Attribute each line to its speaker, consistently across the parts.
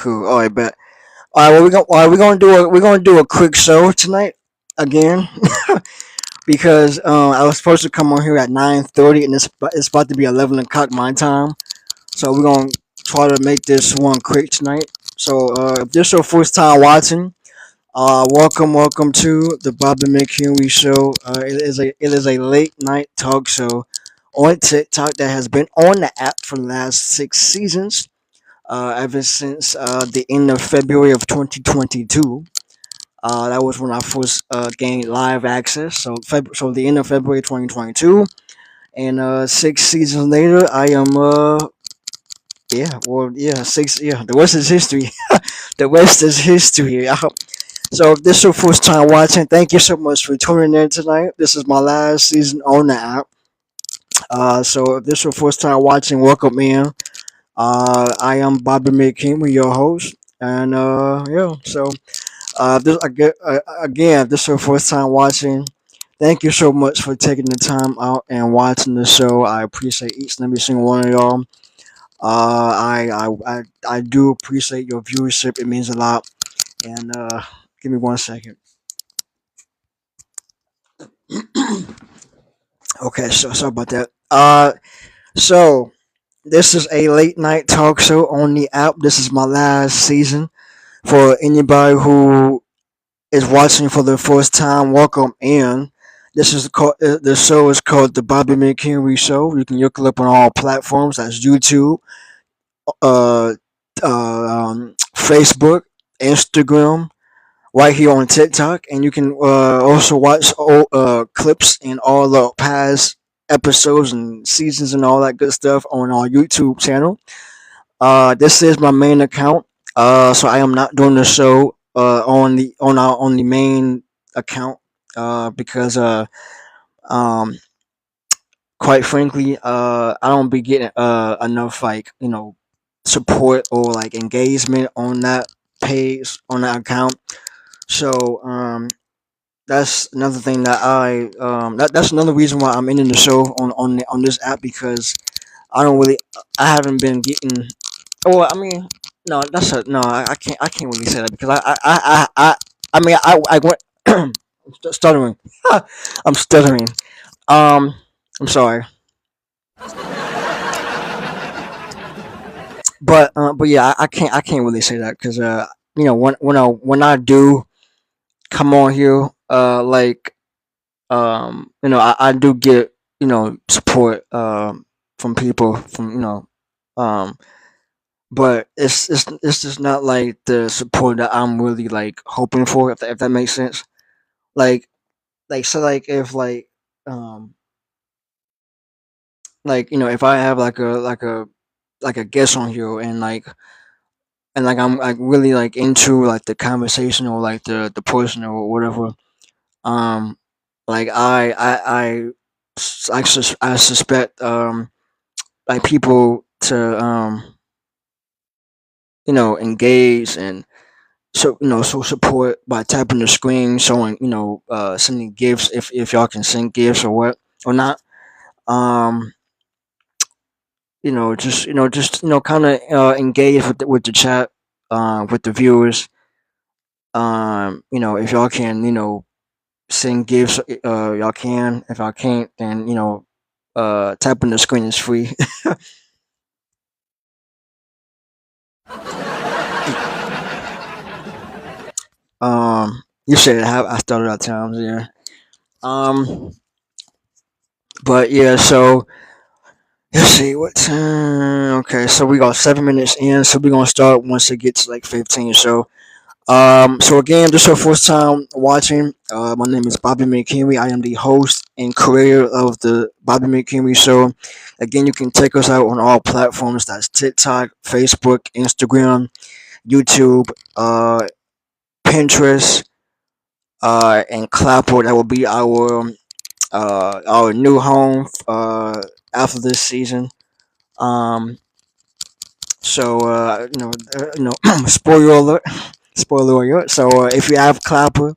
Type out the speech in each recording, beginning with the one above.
Speaker 1: Cool. All right, bet. All right, well, we're gonna do a quick show tonight again because I was supposed to come on here at 9:30 and it's about to be 11 o'clock my time. So we're gonna try to make this one quick tonight. So if this is your first time watching, welcome to the Bobby McHenry Show. It is a late night talk show on TikTok that has been on the app for the last 6 seasons. Ever since the end of February of 2022. That was when I first gained live access. So the end of February 2022, and 6 seasons later, I am yeah, six, yeah. The rest is history. The rest is history. So if this is your first time watching, thank you so much for tuning in tonight. This is my last season on the app. So if this is your first time watching, welcome in. I am Bobby McKinley, your host, and yeah. So again, if this is your first time watching, thank you so much for taking the time out and watching the show. I appreciate each and every single one of y'all. I do appreciate your viewership. It means a lot. And give me 1 second. Okay, so sorry about that. So this is a late night talk show on the app. This is my last season. For anybody who is watching for the first time, welcome in. The show is called the Bobby McHenry Show. You can look it up on all platforms. That's YouTube, uh, Facebook, Instagram, right here on TikTok, and you can also watch clips and all the past episodes and seasons and all that good stuff on our YouTube channel. This is my main account. So I am not doing the show on the main account because um quite frankly I don't be getting enough like support or like engagement on that page on that account. So that's another thing that that's another reason why I'm in the show on this app because I don't really I haven't been getting. Well, I mean, no, no. I can't really say that because I mean, I went stuttering. I'm stuttering. Um, I'm sorry, but yeah, I can't really say that because when I do come on here, I do get support from people from um but it's just not like the support that I'm really like hoping for if that makes sense. Like like if um if I have like a guest on here and I'm like really like into like the conversation or like the person or whatever um like I suspect like people to engage and so support by tapping the screen, showing sending gifts if y'all can send gifts or what or not. Um, just kind of engage with the chat, with the viewers. If y'all can send gifts, y'all can. If I can't, then tapping the screen is free. You said it. I started at times, yeah. Um, but yeah, so let's see what time. Okay, so we got 7 minutes in, so we're gonna start once it gets like 15. So again, this is your first time watching. My name is Bobby McHenry. I am the host and creator of the Bobby McHenry Show. Again, you can check us out on all platforms. That's TikTok, Facebook, Instagram, YouTube, Pinterest, and Clapper. That will be our new home after this season. Um, spoiler alert, spoiler alert. So if you have Clapper,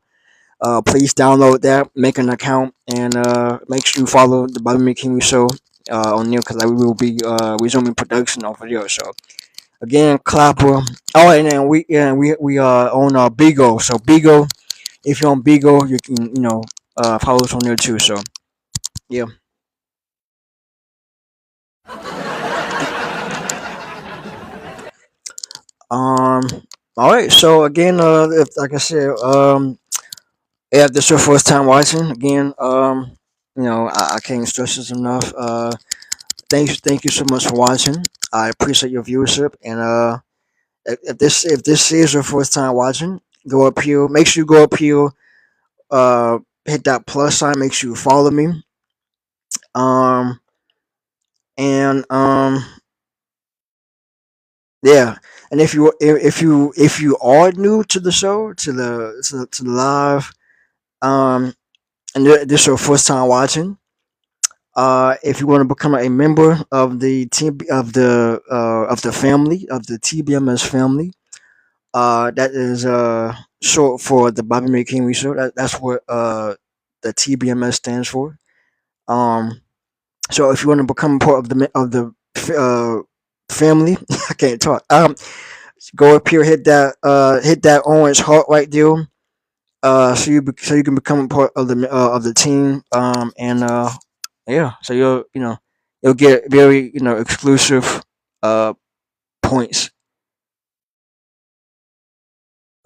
Speaker 1: please download that, make an account, and make sure you follow the Bobby McKinney Show on there because we will be resuming production over there. So Again, Clapper. Oh, and then we on Bigo. So Bigo, if you're on Bigo, you can follow us on there too. So yeah. Um. All right. So again, if like I said, if this is your first time watching, again, I can't stress this enough. Thank you so much for watching. I appreciate your viewership, and if this is your first time watching, go up here. Make sure you go up here. Uh, hit that plus sign. Make sure you follow me. Um, and yeah. And if you are new to the show, to the live, um, and this is your first time watching, if you want to become a member of the team of the family of the TBMS family, that is short for the Bobby McHenry Show. That's what the TBMS stands for. Um, so if you want to become part of the family, I can't talk. Go up here, hit that orange heart right there. So you can become a part of the team. And yeah, so you'll get very exclusive uh points.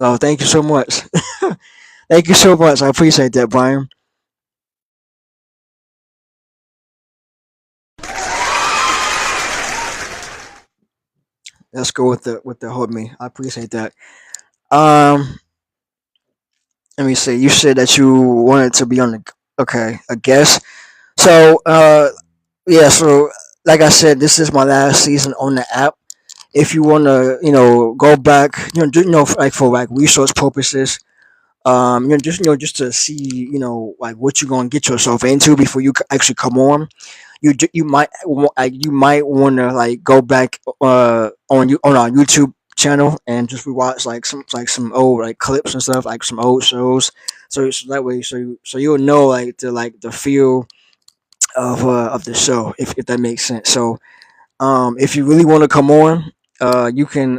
Speaker 1: Oh, thank you so much. Thank you so much. I appreciate that, Brian. Let's go with the hold me. I appreciate that. Um, let me see. You said that you wanted to be on the okay, I guess. So yeah. So like I said, this is my last season on the app. If you want to go back, like for like resource purposes, just to see like what you're gonna get yourself into before you actually come on. You might want to like go back on our YouTube channel and just rewatch like some old like clips and stuff, like some old shows, so that way you'll know like the feel of the show, if that makes sense. So if you really want to come on, you can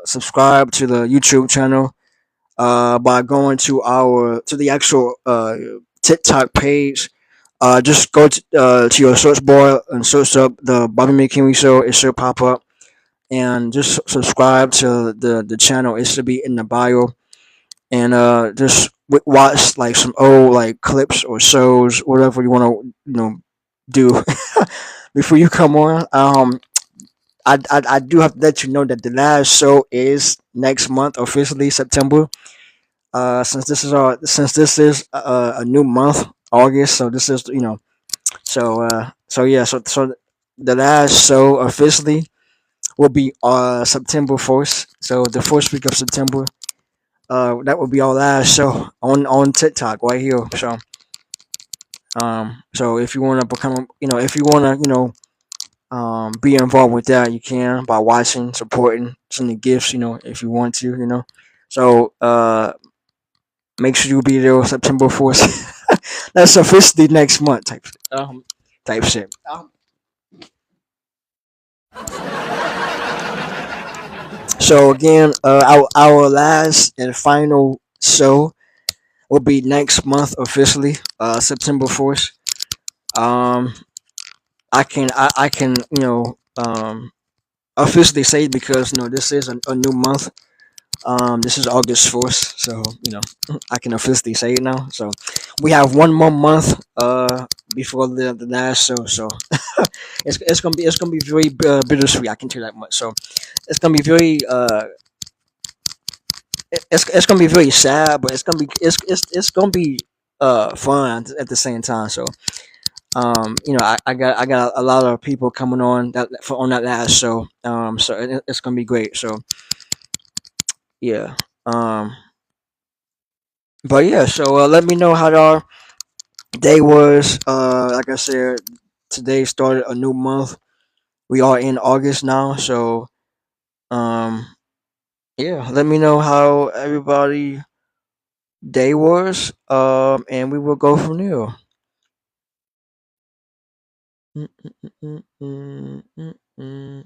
Speaker 1: subscribe to the YouTube channel by going to the actual TikTok page. Just go to your search bar and search up the Bobby McKinley Show. It should pop up, and just subscribe to the channel. It should be in the bio, and just watch like some old like clips or shows, whatever you want to do before you come on. I do have to let you know that the last show is next month, officially September. Since this is a new month, August. So this is so yeah. So the last show officially will be September 1st. So the first week of September. That will be our last show on TikTok right here. So if you wanna become, if you wanna, be involved with that, you can by watching, supporting, sending gifts. If you want to, So make sure you be there September 4th. That's officially next month type shit. So again, our last and final show will be next month officially, September 4th. Um, I can officially say it because this is a new month. This is August 1st, so I can officially say it now. So we have one more month before the last show. So it's gonna be very bittersweet. I can tell you that much. So it's gonna be very it's gonna be very sad, but it's gonna be fun at the same time. So I got a lot of people coming on that last show. So it's gonna be great. So yeah. But yeah. So let me know how our day was. Like I said, today started a new month. We are in August now. So um yeah. Let me know how everybody day was. And we will go from there. Mm, mm, mm, mm, mm, mm.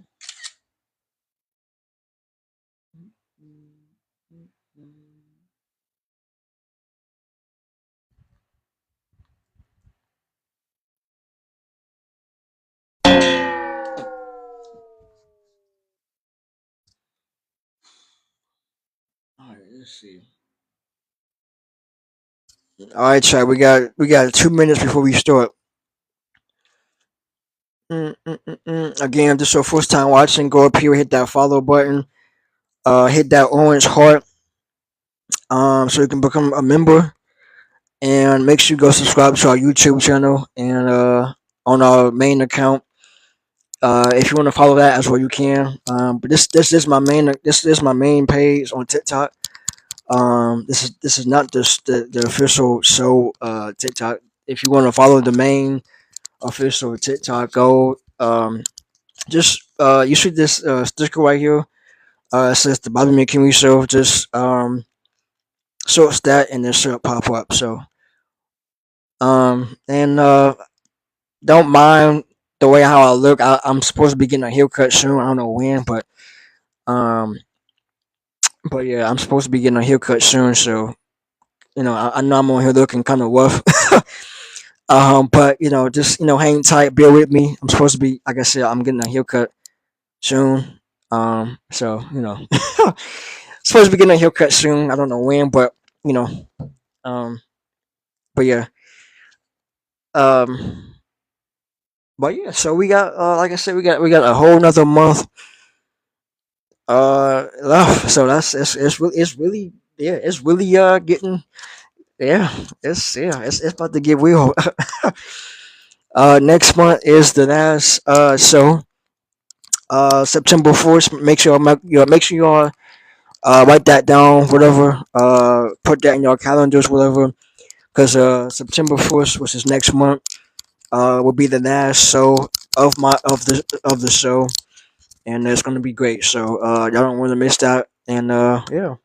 Speaker 1: All right, let's see. All right, Chad. We got 2 minutes before we start. Again, if this is your first time watching, go up here, hit that follow button, hit that orange heart, so you can become a member, and make sure you go subscribe to our YouTube channel and on our main account. If you want to follow that as well, you can. But this is my main page on TikTok. This is not just the official show TikTok. If you want to follow the main official TikTok, go just you see this sticker right here. It says the Bobby McHenry Show. Just search that and then should pop up. So and don't mind the way how I look. I'm supposed to be getting a haircut soon. I don't know when, um, but yeah, I'm supposed to be getting a haircut soon. So I know I'm on here looking kind of rough. But just hang tight, bear with me. I'm supposed to be, like I said, I'm getting a haircut soon. So supposed to be getting a haircut soon. I don't know when, but you know, um, but yeah, um, but yeah. So we got, like I said, we got a whole nother month left. So it's really yeah, it's really getting yeah, it's about to get real. Next month is the last show. September 4th. Make sure you all write that down, whatever. Put that in your calendars, whatever. Because September 1st, which is next month, will be the last show of the show, and it's gonna be great. So y'all don't want to miss that. And yeah.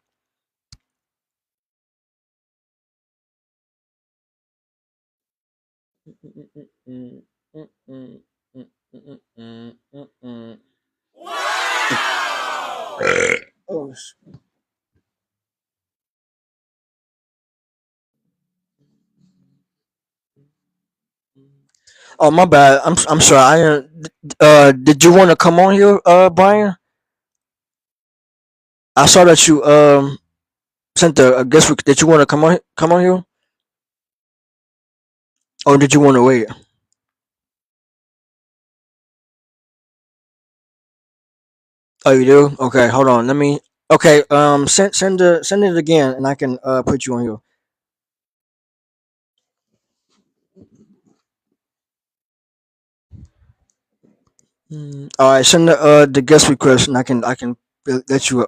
Speaker 1: Oh, oh, my bad. I'm sorry. Did you want to come on here, Brian? I saw that you sent a guest. Did you want to come on here, or did you want to wait? Oh, you do? Okay, hold on. Let me. Okay, send it again, and I can put you on here. All right, send the guest request, and I can let you.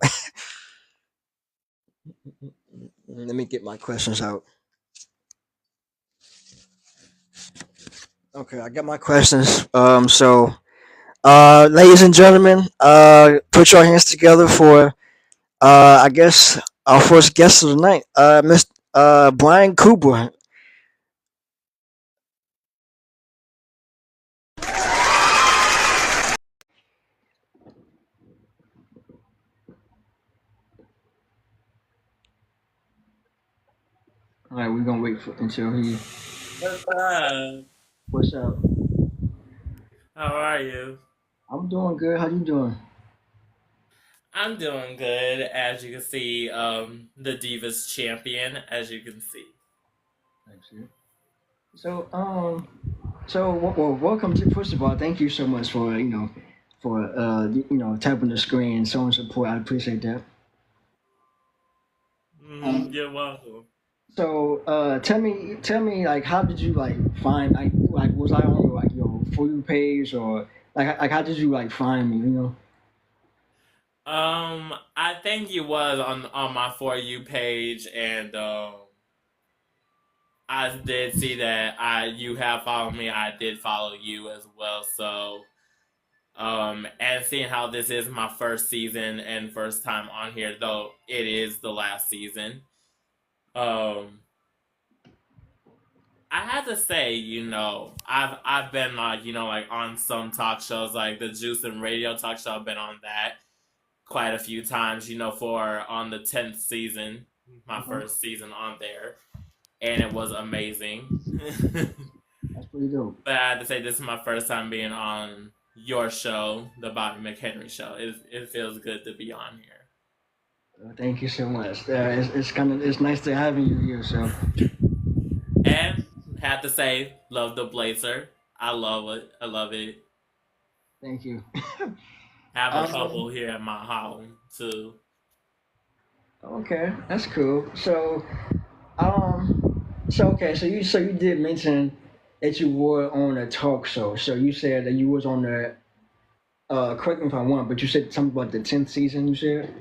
Speaker 1: Let me get my questions out. Okay, I got my questions. Ladies and gentlemen, put your hands together for I guess our first guest of the night, Mr. Brian Cooper. All right, we're gonna wait until he.
Speaker 2: What's up?
Speaker 1: What's up?
Speaker 2: How are you?
Speaker 1: I'm doing good. How you doing?
Speaker 2: I'm doing good, as you can see. The Divas champion, as you can see.
Speaker 1: Thanks, you. So well, welcome to. First of all, thank you so much for tapping the screen, showing support. I appreciate that.
Speaker 2: You're welcome.
Speaker 1: Tell me, like, how did you like find, like was I on your for you page, or like how did you like find me?
Speaker 2: I think you was on my For You page, and I did see that you have followed me. I did follow you as well. So, and seeing how this is my first season and first time on here, though it is the last season. Um, I had to say, I've been like, like on some talk shows, like the Juice and Radio talk show. I've been on that, quite a few times, for on the 10th season, my
Speaker 1: Okay.
Speaker 2: first season on there, and it was amazing.
Speaker 1: That's pretty dope.
Speaker 2: But I had to say, this is my first time being on your show, the Bobby McHenry show. It feels good to be on here.
Speaker 1: Thank you so much. It's nice to having you here. So
Speaker 2: And have to say, love the blazer. I love it. I love it.
Speaker 1: thank you.
Speaker 2: Have a
Speaker 1: Um.
Speaker 2: couple here at my home too.
Speaker 1: Okay, that's cool. Okay. So you did mention that you were on a talk show. So you said that you was on the. Correct me if I'm wrong, but you said something about the 10th season. You said.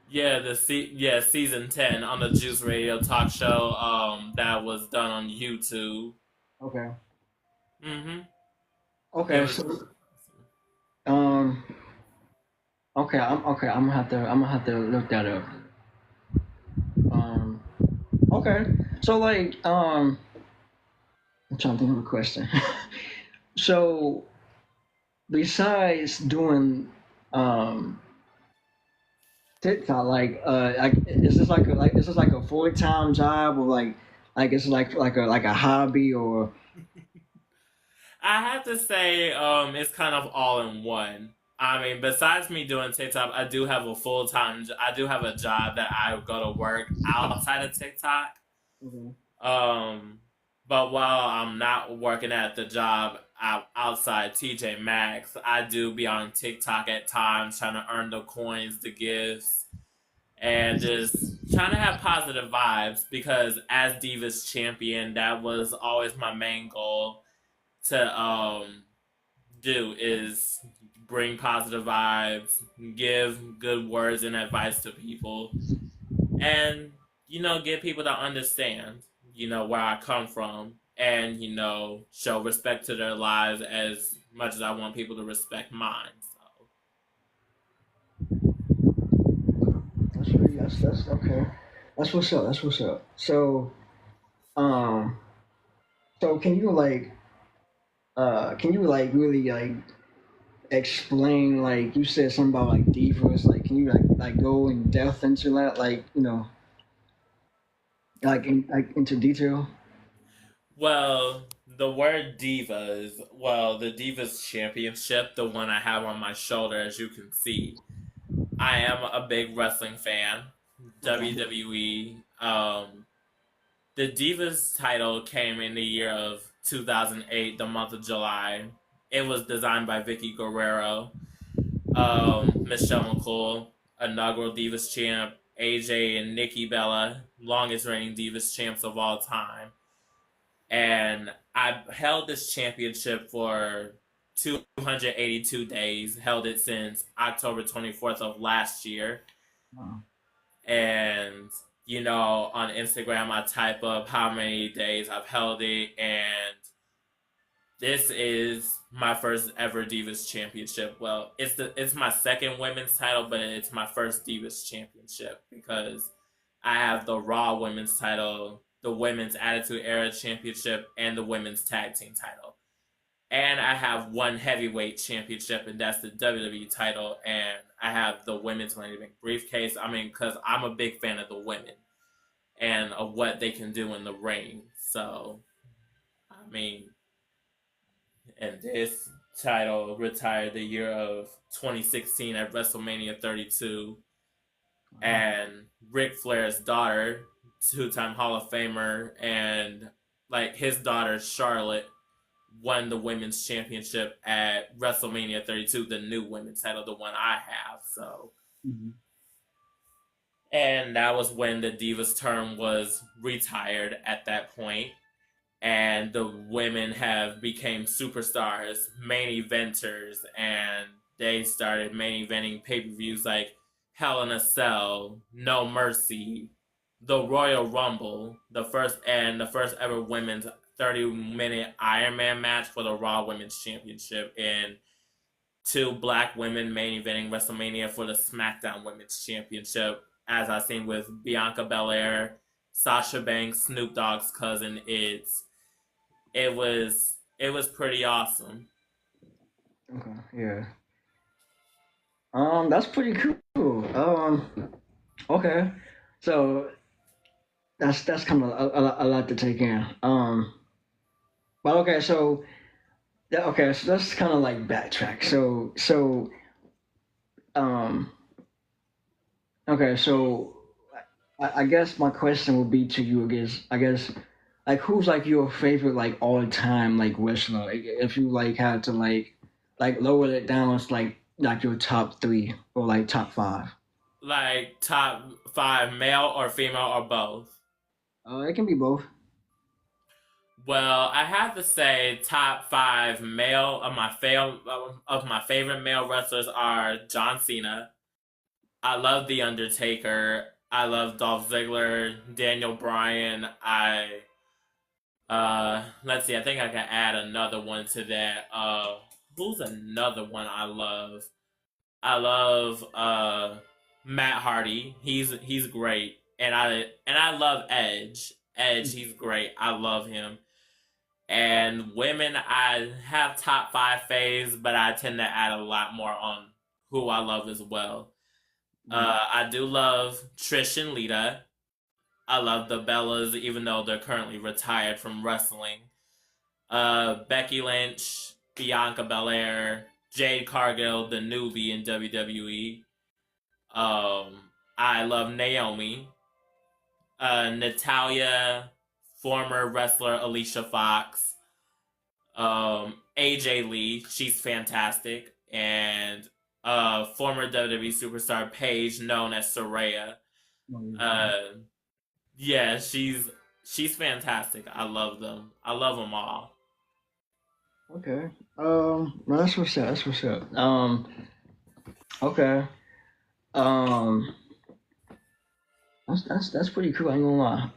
Speaker 2: Yeah, season 10 on the Juice Radio talk show. That was done on YouTube.
Speaker 1: Okay.
Speaker 2: Mm-hmm. It
Speaker 1: Okay.
Speaker 2: was.
Speaker 1: So um. Okay. Okay. I'm gonna have to look that up. Um. Okay. So I'm trying to think of a question. So besides doing um TikTok, is this like a full-time job, or like it's like a hobby, or
Speaker 2: I have to say, it's kind of all in one. I mean, besides me doing TikTok, I do have a full time. I do have a job that I go to work outside of TikTok.
Speaker 1: Mhm.
Speaker 2: Um, but while I'm not working at the job outside TJ Maxx, I do be on TikTok at times trying to earn the coins, the gifts, and just trying to have positive vibes because as Divas champion, that was always my main goal to do is bring positive vibes, give good words and advice to people, and get people to understand where I come from, and show respect to their lives as much as I want people to respect mine. So
Speaker 1: that's okay. That's what's up. That's what's up. Um, so can you like really like explain, like you said something about like divas, like can you like go in depth into that, like like into detail?
Speaker 2: well, the word divas, well, the divas championship, the one I have on my shoulder, as you can see, I am a big wrestling fan.
Speaker 1: Okay.
Speaker 2: WWE. The Divas title came in the year of 2008, the month of July. It was designed by Vicky Guerrero, Michelle McCool, inaugural Divas champ, AJ and Nikki Bella, longest reigning Divas champs of all time. And I held this championship for 282 days, held it since October 24th of last year.
Speaker 1: Wow.
Speaker 2: And on Instagram I type up how many days I've held it, and this is my first ever Divas Championship. Well, it's my second women's title, but it's my first Divas Championship because I have the Raw Women's title, the Women's Attitude Era Championship, and the Women's Tag Team title. And I have one heavyweight championship, and that's the WWE title. And I have the women's money bank briefcase. I mean, because I'm a big fan of the women and of what they can do in the ring. So, I mean, and this title retired the year of 2016 at WrestleMania 32.
Speaker 1: Wow.
Speaker 2: And Ric Flair's daughter, two-time Hall of Famer, and like his daughter Charlotte won the women's championship at WrestleMania 32, the new women's title, the one I have. So,
Speaker 1: Mhm.
Speaker 2: and that was when the Divas term was retired at that point, and the women have became superstars, main eventers, and they started main eventing pay per views like Hell in a Cell, No Mercy, the Royal Rumble, the first ever women's 30-minute Iron Man match for the Raw Women's Championship, and two black women main eventing WrestleMania for the SmackDown Women's Championship, as I seen with Bianca Belair, Sasha Banks, Snoop Dogg's cousin. It was pretty awesome.
Speaker 1: Okay. Yeah. That's pretty cool. Cool. Okay. So that's kind of a lot to take in. But okay, so okay, so let's kind of like backtrack. Um, okay, so I guess my question would be to you is, I guess, like who's like your favorite like all time like wrestler? Like, if you like had to like lower it down, it's like your top three or like top five.
Speaker 2: Like top five, male or female or both?
Speaker 1: It can be both.
Speaker 2: Well, I have to say top five male of my favorite male wrestlers are John Cena. I love The Undertaker. I love Dolph Ziggler, Daniel Bryan. Let's see. I think I can add another one to that. Who's another one I love? I love Matt Hardy. He's great, and I love Edge. Edge, he's great. I love him. And women, I have top five faves, but I tend to add a lot more on who I love as well. I do love Trish and Lita. I love the Bellas, even though they're currently retired from wrestling. Becky Lynch, Bianca Belair, Jade Cargill, the newbie in WWE. I love Naomi, Natalia, former wrestler Alicia Fox, AJ Lee, she's fantastic, and former WWE superstar Paige, known as Soraya. Uh, yeah, she's fantastic. I love them. I love them all.
Speaker 1: Okay. No, that's what's up. That's what's up. Okay. Um, that's pretty cool. I ain't gonna lie.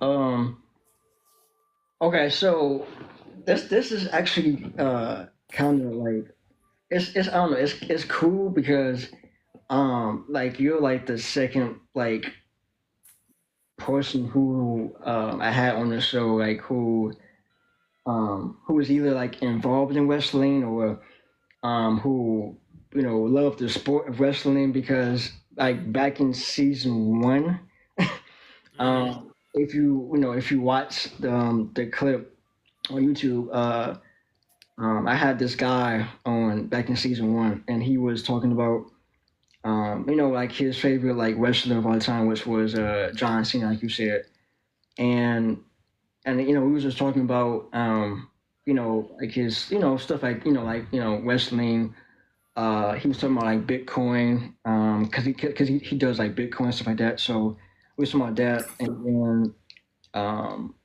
Speaker 1: Okay, so this is actually kind of like it's I don't know. It's cool because like you're like the second like person who I had on the show like who was either like involved in wrestling or who loved the sport of wrestling because like back in season one,
Speaker 2: Mm-hmm.
Speaker 1: if if you watch the clip on YouTube, I had this guy on back in season one, and he was talking about like his favorite like wrestler of all time, which was John Cena, like you said, and we was just talking about like his stuff like wrestling. He was talking about like Bitcoin, he does like Bitcoin stuff like that. So we was talking about that, um,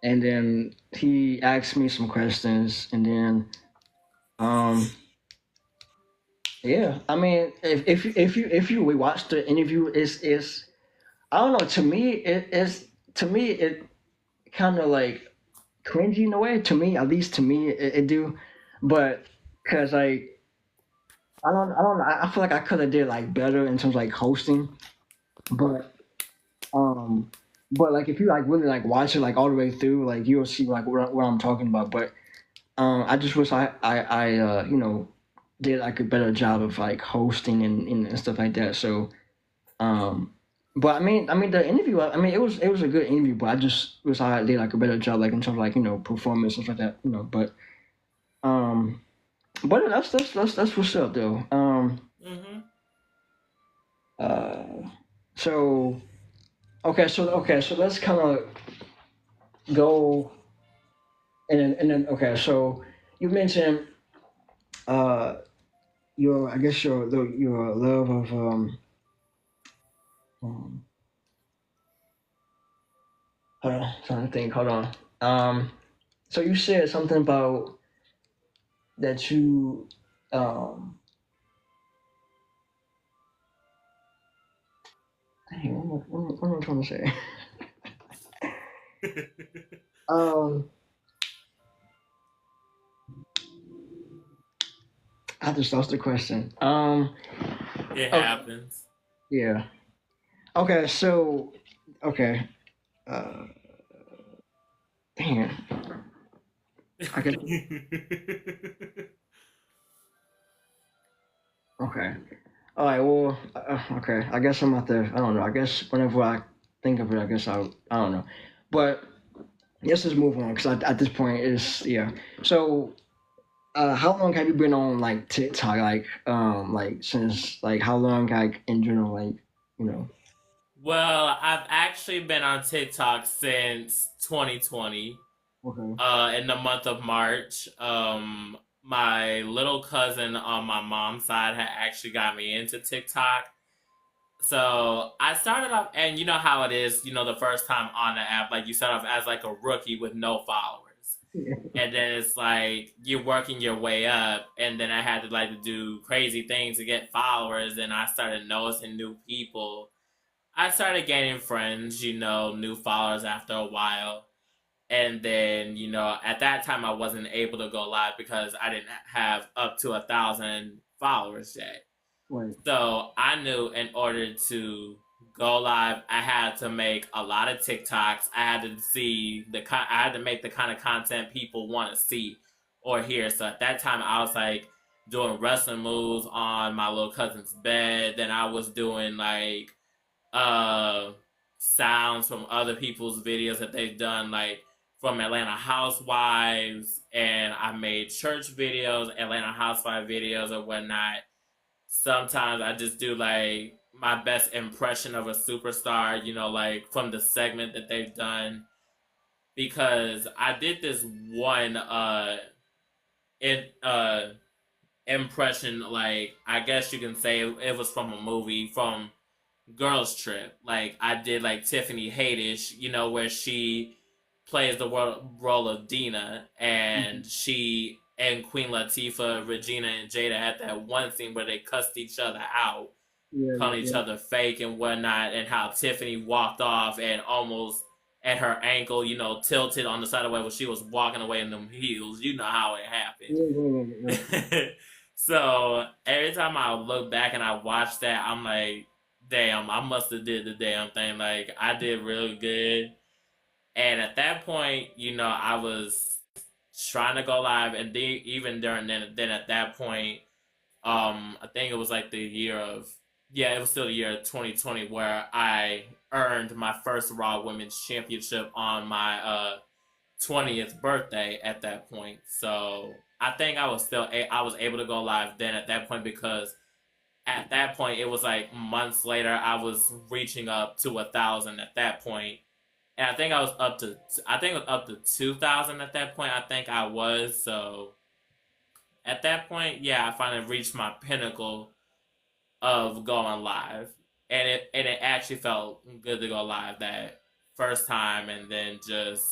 Speaker 1: and then he asked me some questions, and then um, yeah, I mean, if you watch the interview, is I don't know. To me it kind of like cringy in a way. To me, at least to me, it do, but because like I feel like I could have did like better in terms of like hosting, but um, but like if you like really like watch it like all the way through, like you'll see like what I'm talking about. But I just wish I did like a better job of like hosting and stuff like that. So um, but I mean the interview. I mean it was a good interview, but I just wish I did like a better job like in terms of like performance stuff like that. Um, but that's what's up though.
Speaker 2: Mm-hmm.
Speaker 1: Uh, so so let's kind of go and then okay. So you mentioned uh your I guess your love of um hold on, trying to think. Hold on. So you said something about that you um dang, what am I trying to say? um, I just lost the question.
Speaker 2: It
Speaker 1: Okay,
Speaker 2: happens.
Speaker 1: yeah. Okay, so okay. Uh, Dang. I guess okay. All right. Well, okay. I guess I'm out there. I don't know. I guess whenever I think of it, I guess I don't know. But let's just move on because at this point it's yeah. So, how long have you been on like TikTok? Like since like how long? Like in general, like you know.
Speaker 2: Well, I've actually been on TikTok since 2020.
Speaker 1: Okay.
Speaker 2: In the month of March, my little cousin on my mom's side had actually got me into TikTok. So I started off, and you know how it is. You know, the first time on the app, like you start off as like a rookie with no followers, and then it's like you're working your way up, and then I had to like do crazy things to get followers, and I started noticing new people. I started gaining friends, you know, new followers after a while. And then, you know, at that time I wasn't able to go live because I didn't have up to 1,000 followers yet.
Speaker 1: Right.
Speaker 2: So I knew in order to go live, I had to make a lot of TikToks. I had to see I had to make the kind of content people want to see or hear. So at that time, I was like doing wrestling moves on my little cousin's bed. Then I was doing like uh sounds from other people's videos that they've done, like from Atlanta Housewives, and I made church videos, Atlanta Housewife videos or whatnot. Sometimes I just do like my best impression of a superstar, you know, like from the segment that they've done. Because I did this one in impression, like I guess you can say it was from a movie from Girls Trip. Like I did like Tiffany Haddish, you know, where she plays the role of Dina,
Speaker 1: Mhm.
Speaker 2: and she and Queen Latifah, Regina, and Jada had that one scene where they cussed each other out,
Speaker 1: Yeah. Yeah.
Speaker 2: calling each
Speaker 1: Yeah.
Speaker 2: other fake and whatnot, and how Tiffany walked off and almost at her ankle, you know, tilted on the side of the way when she was walking away in them heels. You know how it
Speaker 1: Yeah. Yeah. Yeah.
Speaker 2: happened. So every time I look back and I watch that, I'm like, damn, I must have did the damn thing. Like I did really good. And at that point, you know, I was trying to go live, and even during then at that point, I think it was like the year of yeah, it was still the year of 2020 where I earned my first Raw Women's Championship on my 20th birthday at that point. So I think I was able to go live then at that point because at that point it was like months later I was reaching up to 1,000 at that point, and I think it was up to 2,000 at that point. I think I was so at that point, yeah, I finally reached my pinnacle of going live, and it actually felt good to go live that first time, and then just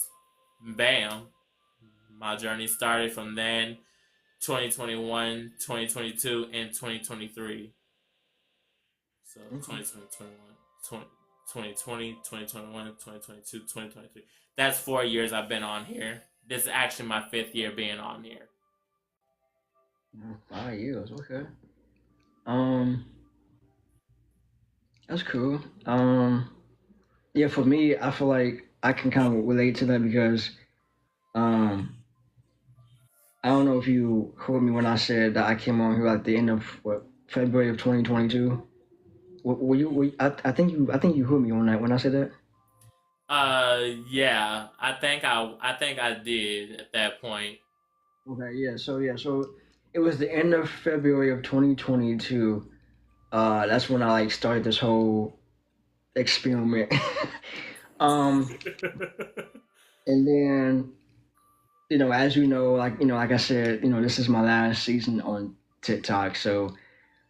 Speaker 2: bam, my journey started from then. 2021, 2022, and 2023. So
Speaker 1: Okay.
Speaker 2: 2020, 2021, 2022, 2023. That's 4 years I've been on here. This is actually my fifth year being on here.
Speaker 1: 5 years. Okay. Um, that's cool. Yeah, for me, I feel like I can kind of relate to that because um, I don't know if you heard me when I said that I came on here at the end of what February of 2022. Were you? I think you heard me on that when I said that.
Speaker 2: Yeah, I think I did at that point.
Speaker 1: Okay. Yeah. So it was the end of February of 2022. That's when I like started this whole experiment. um, and then as you know, like I said, this is my last season on TikTok. So,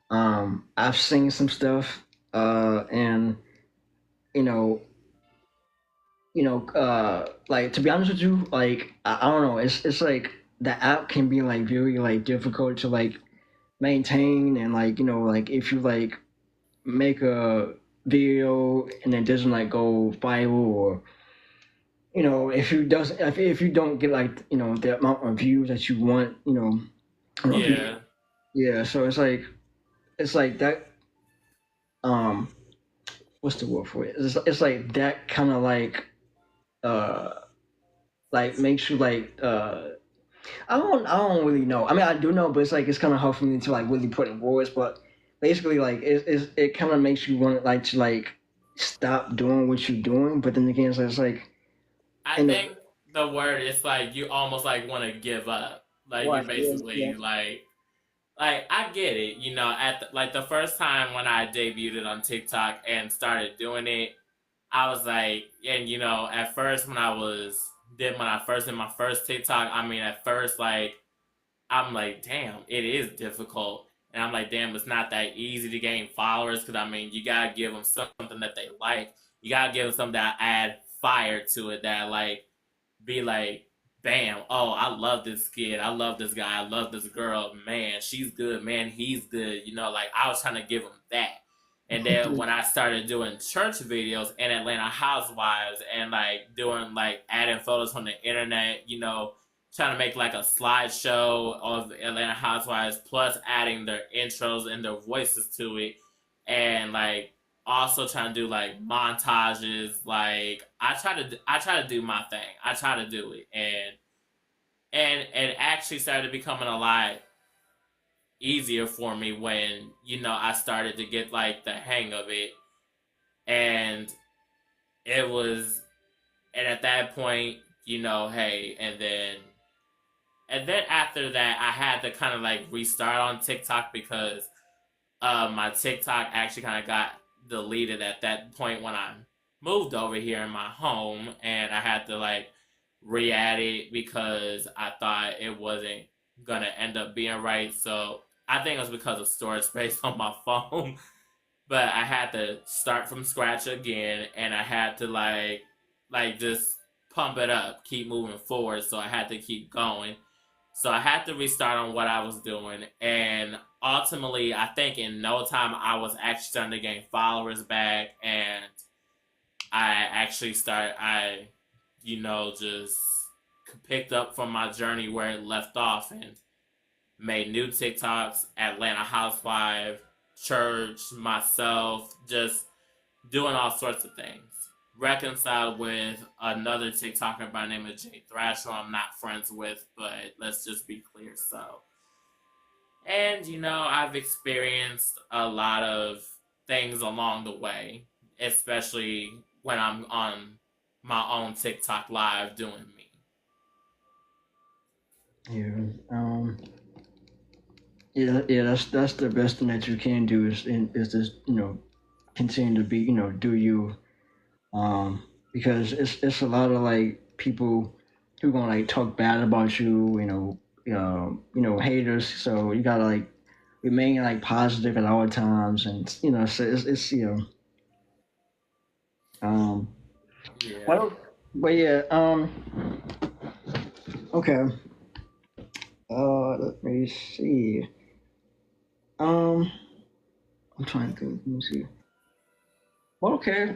Speaker 1: I've seen some stuff, and you know, like to be honest with you, like I don't know, it's like the app can be like very like difficult to like maintain, and like like if you like make a video and it doesn't like go viral, or if you don't get like the amount of views that you want, I don't know if you,
Speaker 2: Yeah.
Speaker 1: yeah. So it's like that. Um, what's the word for it? It's like that kind of uh like makes you I don't really know. I mean, I do know, but it's like it's kind of hard for me to like really put in words. But basically like it kind of makes you want like to like stop doing what you're doing, but then again, it's like
Speaker 2: I
Speaker 1: in the
Speaker 2: think the word is like you almost like want to give up. Like
Speaker 1: what
Speaker 2: you're
Speaker 1: yes,
Speaker 2: basically
Speaker 1: yes.
Speaker 2: like I get it, you know, like the first time when I debuted it on TikTok and started doing it, I was like, and you know, at first when I first did my first TikTok, I mean, at first like I'm like, damn, it is difficult, and I'm like, damn, it's not that easy to gain followers because I mean, you gotta give them something that they like, you gotta give them something that add fire to it that like be like, bam, oh, I love this kid, I love this guy, I love this girl, man, she's good, man, he's good, you know, like I was trying to give him that. And then when I started doing church videos and Atlanta Housewives and like doing like adding photos from the internet, you know, trying to make like a slideshow of Atlanta Housewives plus adding their intros and their voices to it and like also trying to do like montages. Like I try to do my thing. I try to do it, and actually started becoming a lot easier for me when you know I started to get like the hang of it, and it was, and at that point, you know, hey, and then after that, I had to kind of like restart on TikTok because my TikTok actually kind of got deleted at that point when I moved over here in my home, and I had to like re-add it because I thought it wasn't gonna end up being right. So I think it was because of storage space on my phone, but I had to start from scratch again, and I had to like just pump it up, keep moving forward. So I had to keep going. So I had to restart on what I was doing, and ultimately, I think in no time I was actually starting to gain followers back, and I actually started. I, you know, just picked up from my journey where it left off, and made new TikToks, Atlanta Housewife, church, myself, just doing all sorts of things. Reconciled with another TikToker by the name of Jay Thrash, who I'm not friends with, but let's just be clear. So, and you know, I've experienced a lot of things along the way, especially when I'm on my own TikTok live doing me.
Speaker 1: Yeah. Yeah. That's the best thing that you can do is just continue to be do you because it's a lot of like people who gonna like talk bad about you, haters. So you gotta like remain like positive at all times, and so it's um,
Speaker 2: Yeah.
Speaker 1: well, but yeah, okay. Let me see. Um, I'm trying to think. Let me see. Well, okay.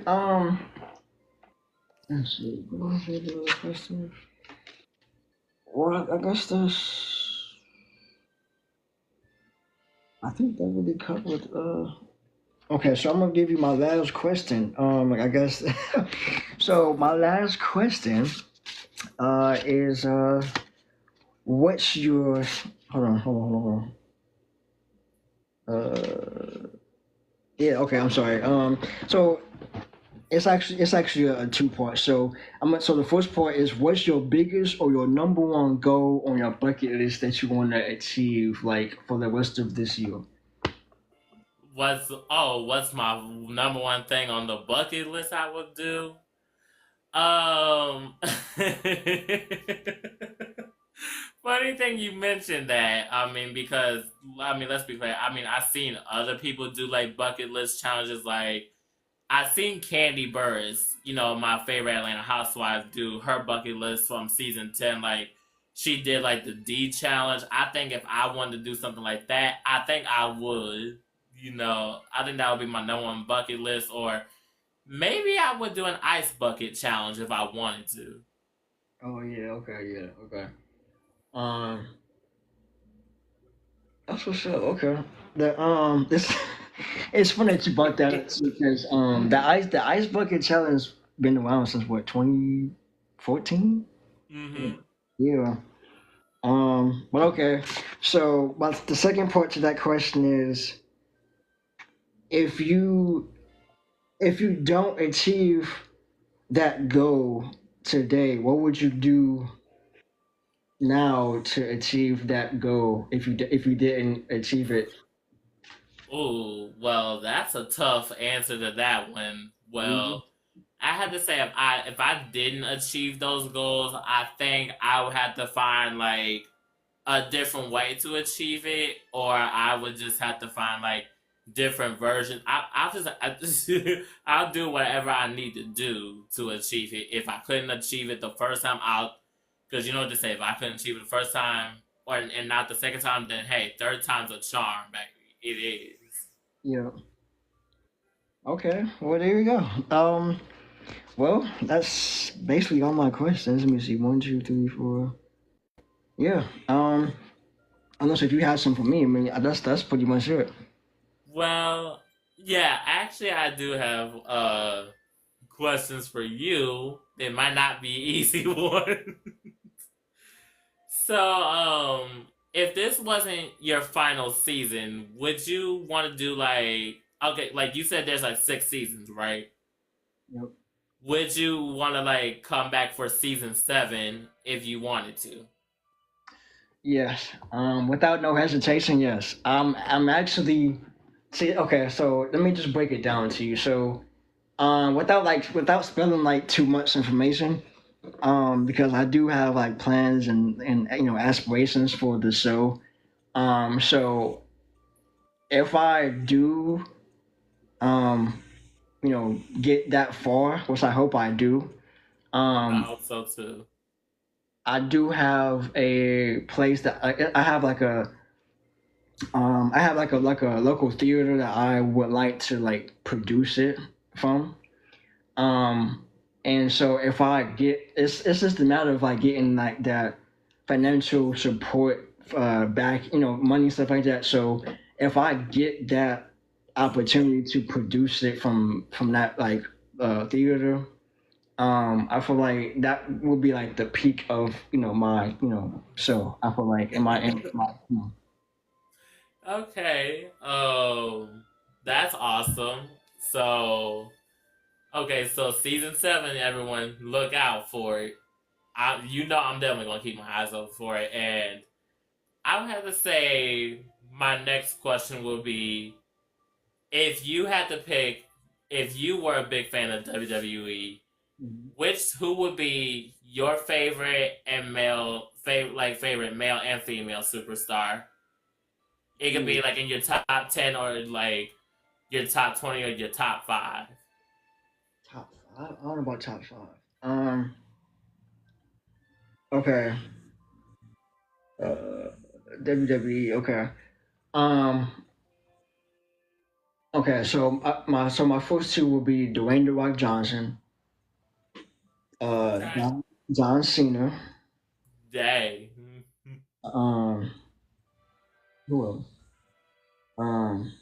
Speaker 1: Let's see. What was the other question? Well, I guess this. I think that really covered. Okay, so I'm gonna give you my last question. I guess. So my last question is what's your hold on. Yeah, okay, I'm sorry. So it's actually a two part. So so the first part is what's your biggest or your number one goal on your bucket list that you want to achieve like for the rest of this year?
Speaker 2: What's my number one thing on the bucket list I would do? Um, funny thing you mentioned that. I mean, because I mean, let's be clear. I mean, I've seen other people do like bucket list challenges. Like I've seen Candy Burris, you know, my favorite Atlanta housewife, do her bucket list from season 10. Like she did like the D challenge. I think if I wanted to do something like that, I think I would. You know, I think that would be my number one bucket list, or maybe I would do an ice bucket challenge if I wanted to.
Speaker 1: Oh yeah, okay, yeah, okay. Um, that's what's up. Okay. This it's funny that you brought that up too, because the ice bucket challenge been around since what 2014.
Speaker 2: Mm-hmm.
Speaker 1: Yeah. But okay. So, but the second part to that question is if you don't achieve that goal today, what would you do now to achieve that goal if you didn't achieve it?
Speaker 2: Ooh, well, that's a tough answer to that one.
Speaker 1: Mhm.
Speaker 2: Well, I had to say if I didn't achieve those goals, I think I would have to find like a different way to achieve it, or I would just have to find like different versions. I just I'll do whatever I need to do to achieve it. If I couldn't achieve it the first time, I'll because you know what to say. If I couldn't achieve it the first time, or and not the second time, then hey, third time's a charm, baby. It is.
Speaker 1: Yeah. Okay. Well, there you go. Well, that's basically all my questions. Let me see. One, two, three, four. Yeah. Unless if you have some for me, I mean, that's pretty much it.
Speaker 2: Well, yeah, actually, I do have questions for you. It might not be easy one. So, if this wasn't your final season, would you want to do like okay, like you said, there's like 6 seasons, right?
Speaker 1: Yep.
Speaker 2: Would you want to like come back for season 7 if you wanted to?
Speaker 1: Yes. Without no hesitation, yes. I'm actually see. Okay, so let me just break it down to you. So, without spilling like too much information, because I do have like plans and aspirations for the show. So if I do, um, get that far, which I hope I do,
Speaker 2: I
Speaker 1: um,
Speaker 2: hope so too.
Speaker 1: I do have a place that I have like a I have like a local theater that I would like to like produce it from. Um, and so if I get it's just a matter of like getting like that financial support back, money stuff like that. So if I get that opportunity to produce it from that like theater, I feel like that will be like the peak of my show. I feel like in my.
Speaker 2: Okay. That's awesome. So, okay, so season 7, everyone, look out for it. I'm definitely gonna keep my eyes open for it, and I would have to say my next question would be if you had to pick, if you were a big fan of WWE,
Speaker 1: Mhm.
Speaker 2: who would be your favorite and favorite male and female superstar? It could be
Speaker 1: Ooh,
Speaker 2: like in your top 10 or like your top 20 or your top 5.
Speaker 1: top five. I don't know about top five. Okay. Uh, WWE. Okay. Um. Okay. So my first two will be Dwayne the Rock Johnson,
Speaker 2: Okay.
Speaker 1: John Cena.
Speaker 2: Day.
Speaker 1: Um. Who else? Um.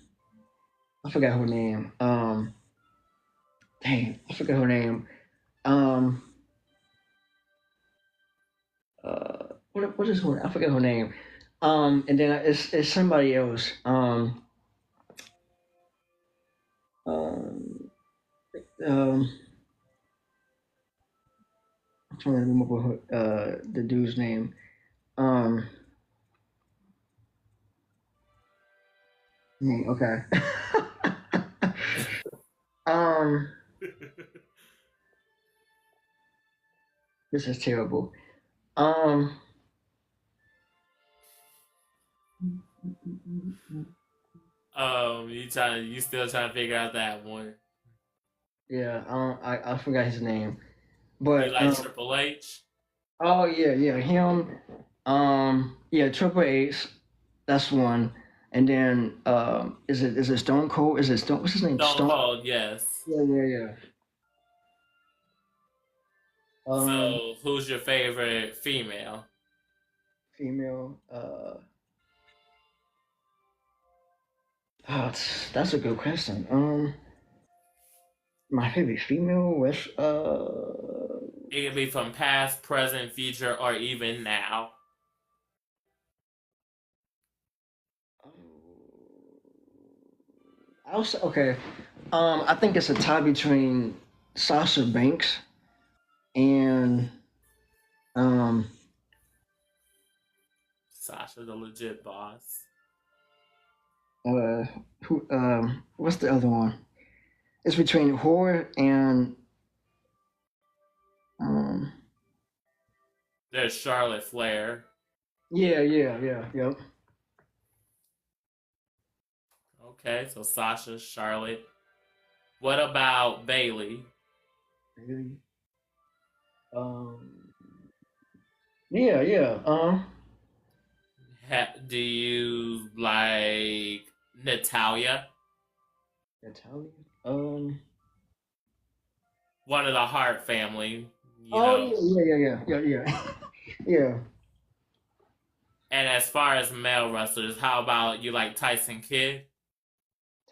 Speaker 1: I forgot her name. Dang, I forgot her name. Um. What is her? I forget her name. And then it's somebody else. Um. Um. I'm trying to remember the dude's name. Um. Okay. um. This is terrible. Um.
Speaker 2: You still trying to figure out that one?
Speaker 1: Yeah. I forgot his name.
Speaker 2: You
Speaker 1: But
Speaker 2: like Triple H?
Speaker 1: oh yeah, yeah, him. Yeah, Triple H. That's one. And then is it Stone Cold? Is it Stone? What's his name?
Speaker 2: Stone
Speaker 1: Stone.
Speaker 2: Cold, yes.
Speaker 1: Yeah, yeah, yeah. Um,
Speaker 2: So, who's your favorite female?
Speaker 1: female. That's a good question. My favorite female with
Speaker 2: It can be from past, present, future, or even now.
Speaker 1: Also, okay. I think it's a tie between Sasha Banks and um
Speaker 2: Sasha, the legit boss.
Speaker 1: uh who what's the other one? It's between her and um
Speaker 2: There's Charlotte Flair.
Speaker 1: yep.
Speaker 2: Okay, so Sasha, Charlotte. What about Bailey?
Speaker 1: Really? Um, yeah.
Speaker 2: Do you like Natalia?
Speaker 1: Italian.
Speaker 2: One of the Hart family, you
Speaker 1: Oh
Speaker 2: know.
Speaker 1: yeah. Yeah.
Speaker 2: And as far as male wrestlers, how about you like Tyson Kidd?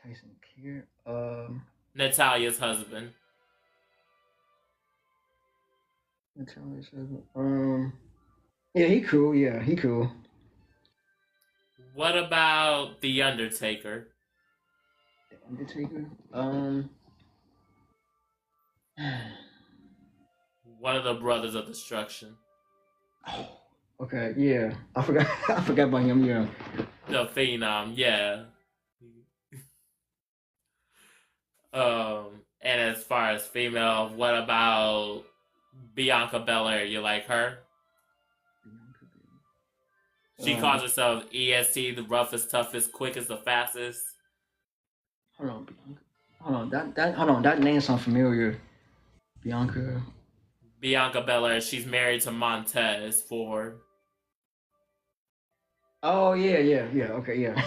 Speaker 1: Tyson Kidd.
Speaker 2: Natalia's husband.
Speaker 1: Italian. Yeah, he cool. Yeah, he cool.
Speaker 2: What about The Undertaker?
Speaker 1: The Undertaker.
Speaker 2: One of the Brothers of Destruction.
Speaker 1: Oh, okay. Yeah, I forgot. I forgot about him. Yeah.
Speaker 2: The Phenom, yeah. And as far as female, what about Bianca Belair? You like her? She calls
Speaker 1: Um,
Speaker 2: herself EST, the roughest, toughest, quickest, the fastest.
Speaker 1: hold on. Hold on. Hold on. That name sounds familiar. Bianca.
Speaker 2: Bianca Belair, she's married to Montez Ford.
Speaker 1: Oh yeah. Okay, yeah.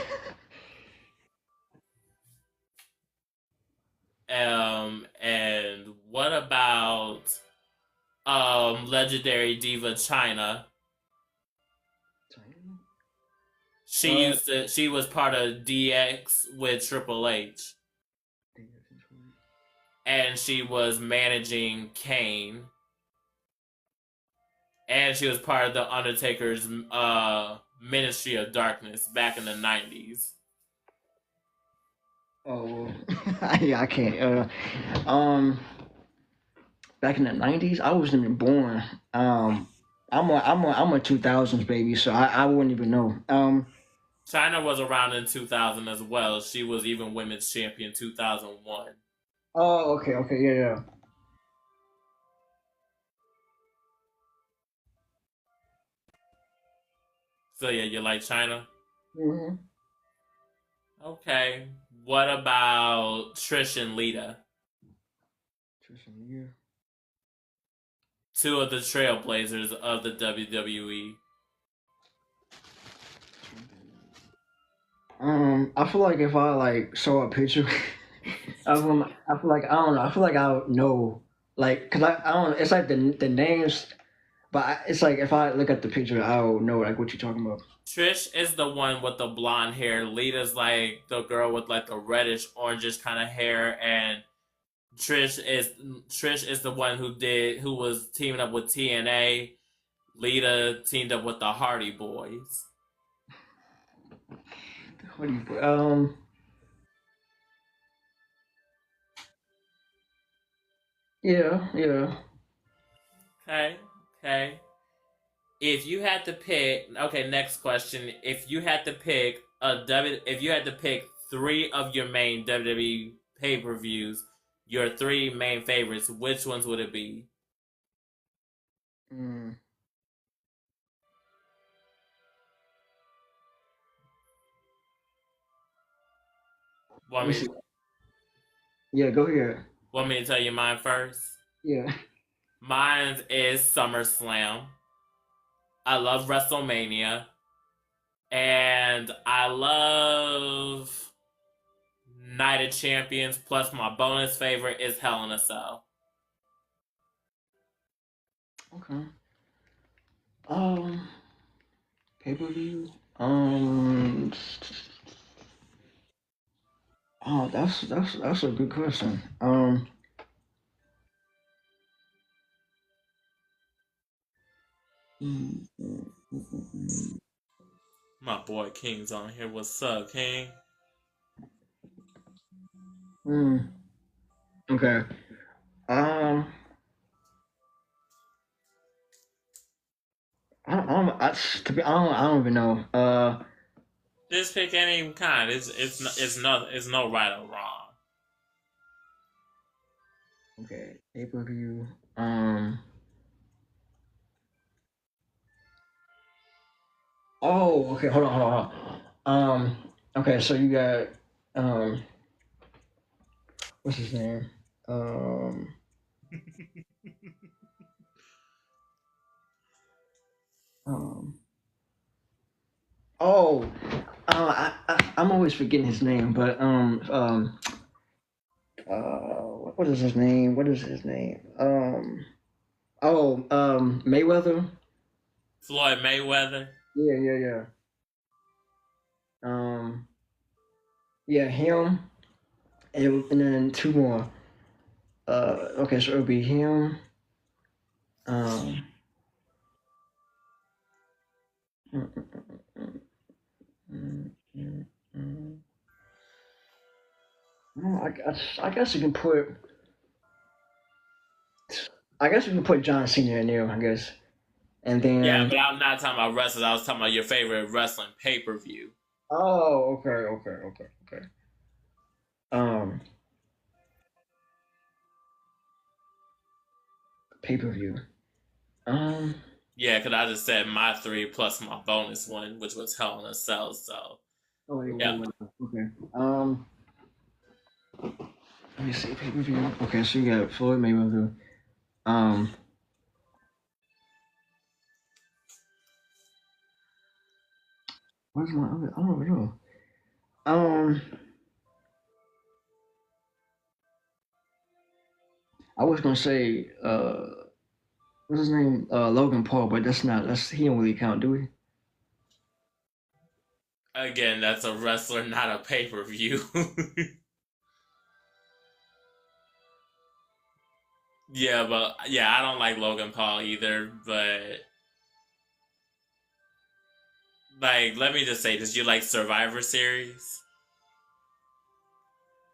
Speaker 2: And what about legendary diva China?
Speaker 1: uh,
Speaker 2: She was part of DX with Triple H, and she was managing Kane, and she was part of the Undertaker's Ministry of Darkness back in the 90s.
Speaker 1: oh, yeah, I can't. Back in the '90s, I wasn't even born. I'm a 2000s baby, so I wouldn't even know.
Speaker 2: China was around in 2000 as well. She was even women's champion 2001.
Speaker 1: Oh, okay, yeah.
Speaker 2: So yeah, you like China?
Speaker 1: Mm-hmm.
Speaker 2: Okay. What about Trish and Lita?
Speaker 1: Tristan Lear.
Speaker 2: Two of the trailblazers of the WWE.
Speaker 1: I feel like if I like saw a picture of them, I feel like I don't know. I feel like I would know, like, cause I don't. It's like the names, but it's like if I look at the picture, I'll know like what you're talking about.
Speaker 2: Trish is the one with the blonde hair. Lita's like the girl with like the reddish orangish kind of hair, and Trish is the one who was teaming up with TNA. Lita teamed up with the Hardy Boys.
Speaker 1: What do you put? Yeah.
Speaker 2: Okay, okay. If you had to pick, okay, next question. If you had to pick three of your main WWE pay per views, your three main favorites, which ones would it be?
Speaker 1: Mm, let
Speaker 2: Want
Speaker 1: me
Speaker 2: me
Speaker 1: see. Yeah, go here.
Speaker 2: want me to tell you mine first?
Speaker 1: Yeah.
Speaker 2: Mine is SummerSlam. I love WrestleMania, and I love Night of Champions. Plus, my bonus favorite is Hell in a Cell.
Speaker 1: Okay. Um, pay per view. Um, oh, that's a good question. Mm, mm, mm.
Speaker 2: My boy King's on here. What's up, King?
Speaker 1: Mm, okay. Um, I don't even know.
Speaker 2: Just pick any kind. It's no right or wrong.
Speaker 1: Okay, pay per view. Um, oh, okay, hold on. Okay, so you got um, what's his name? Um, um, oh, I'm always forgetting his name, but what is his name? What is his name? Mayweather.
Speaker 2: Floyd Mayweather.
Speaker 1: Yeah. Um, yeah, him, and then two more. Okay, so it'll be him. Um, mm, mm, mm, mm. I guess you can put. I guess you can put John Cena in there. I guess, and
Speaker 2: Yeah,
Speaker 1: then.
Speaker 2: but I'm not talking about wrestlers. I was talking about your favorite wrestling pay per view.
Speaker 1: Oh, okay. Um, pay per view. Um.
Speaker 2: Yeah, because I just said my three plus my bonus one, which was Hell in a Cell. So
Speaker 1: Oh
Speaker 2: yeah,
Speaker 1: wait. Okay. Let me see pay per view. Okay, so you got Floyd Mayweather. Um. What's my other? I don't know. Um. I was gonna say. What's his name? Logan Paul, but that's not. That's he don't really count, do he?
Speaker 2: again, that's a wrestler, not a pay per view. Yeah, but yeah, I don't like Logan Paul either. But like, let me just say, did you like Survivor Series?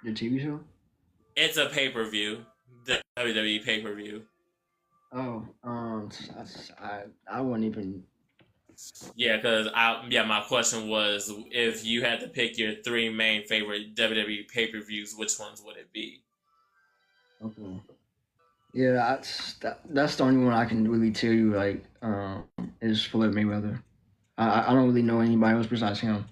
Speaker 1: The TV show.
Speaker 2: It's a pay per view, the WWE pay per view.
Speaker 1: Oh. I wouldn't even.
Speaker 2: Yeah, my question was, if you had to pick your three main favorite WWE pay per views, which ones would it be?
Speaker 1: Okay. Yeah, that's the only one I can really tell you. Like, is Floyd Mayweather. I don't really know anybody else besides him.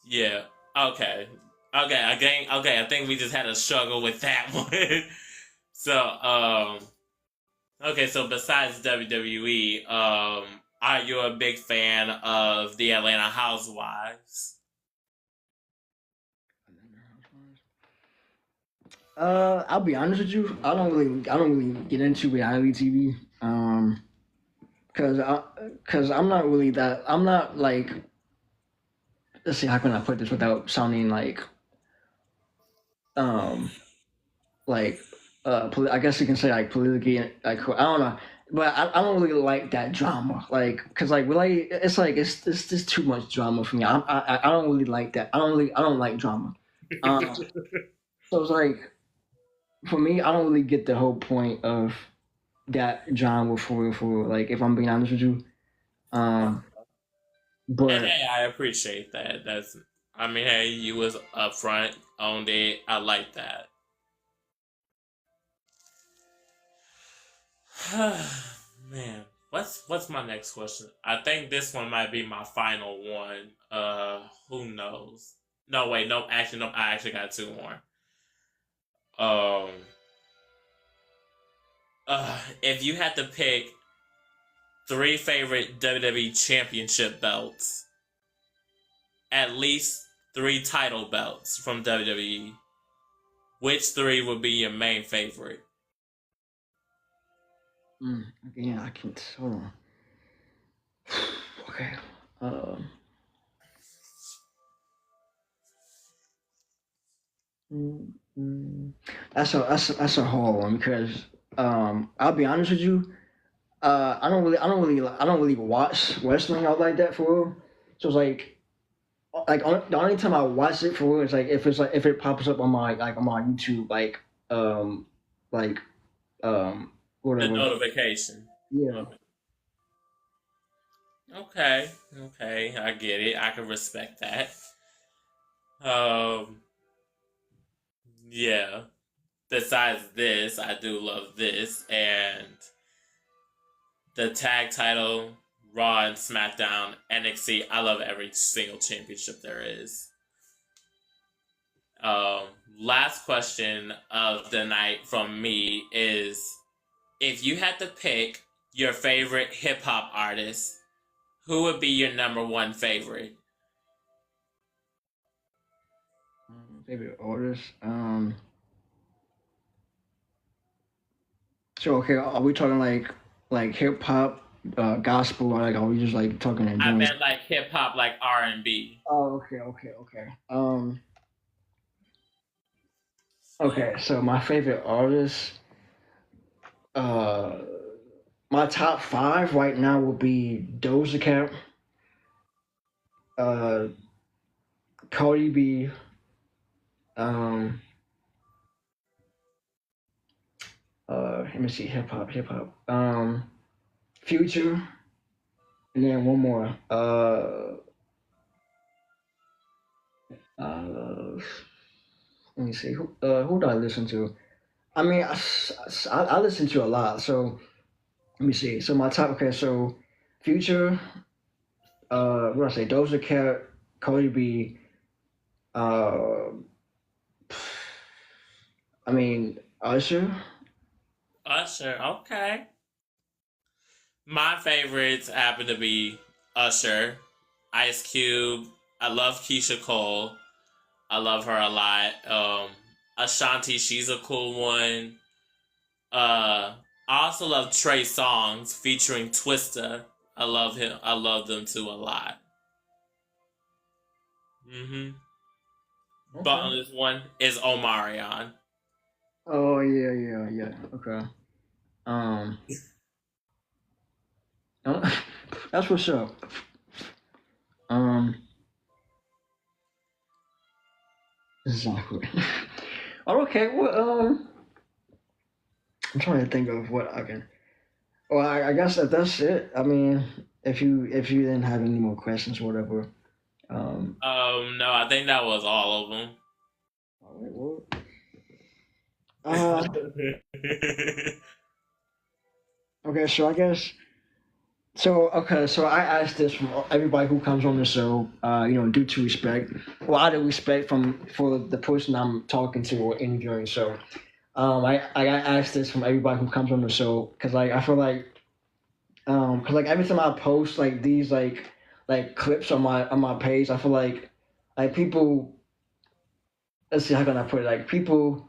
Speaker 2: Yeah. Okay. Okay. I think we just had a struggle with that one. So, okay. So besides WWE, are you a big fan of the Atlanta Housewives?
Speaker 1: I'll be honest with you. I don't really get into reality TV. Cause I'm not really that. I'm not like. Let's see. How can I put this without sounding um, like I guess you can say like politically like I don't know, but I don't really like that drama. Like, cause like it's just too much drama for me. I don't really like that. I don't like drama. Um, so it's like for me, I don't really get the whole point of that genre for real. Like, if I'm being honest with you, um,
Speaker 2: And
Speaker 1: but
Speaker 2: hey, I appreciate that. I mean, hey, you was upfront, owned it. I like that. Man, what's my next question? I think this one might be my final one. Who knows? No, wait, nope. Actually, nope. I actually got two more. Um, if you had to pick three favorite WWE Championship belts, at least three title belts from WWE, which three would be your main favorite?
Speaker 1: again, I can't. Hold on. Okay. Um, mm, mm, that's a hard one because I'll be honest with you. I don't really watch wrestling out like that for real. So it's like like the only time I watch it for real is like if it pops up on my YouTube um like
Speaker 2: The
Speaker 1: whatever.
Speaker 2: notification.
Speaker 1: Yeah.
Speaker 2: Okay, okay, I get it. I can respect that. Um, yeah. Besides this, I do love this and the tag title, Raw and SmackDown, NXT. I love every single championship there is. Um, Last question of the night from me is: if you had to pick your favorite hip hop artist, who would be your number one favorite?
Speaker 1: Favorite artist. So okay, are we talking like hip hop, gospel, or like are we just like talking in
Speaker 2: I
Speaker 1: general?
Speaker 2: meant like hip hop, like R&B.
Speaker 1: Oh, okay. Okay. So my favorite artist, uh, my top five right now would be Doja Cat, uh, Cardi B, um, let me see, hip hop, Future, and then one more. Uh, Let me see who do I listen to? I mean, I listen to a lot. So let me see. So my top. Okay, so Future. What do I say? Doja Cat, Cardi B. Uh, I mean Usher.
Speaker 2: Usher, okay. My favorites happen to be Usher, Ice Cube. I love Keisha Cole. I love her a lot. Ashanti, she's a cool one. I also love Trey Songz featuring Twista. I love him. I love them too a lot. But
Speaker 1: Okay.
Speaker 2: on this one is Omarion.
Speaker 1: Oh yeah. Okay. Um, that's what's up. Um, exactly. Oh, okay. Well, I'm trying to think of what I can. Well, I guess that's it. I mean, if you didn't have any more questions, or whatever. Um,
Speaker 2: No, I think that was all of them.
Speaker 1: all right, well, uh, okay. So I guess so. Okay, so I asked this from everybody who comes on the show. Due to respect, well, out of respect for the person I'm talking to or interviewing. So, I asked this from everybody who comes on the show because like I feel like cause like every time I post like these like clips on my page, I feel like people. Let's see how can I put it? Like people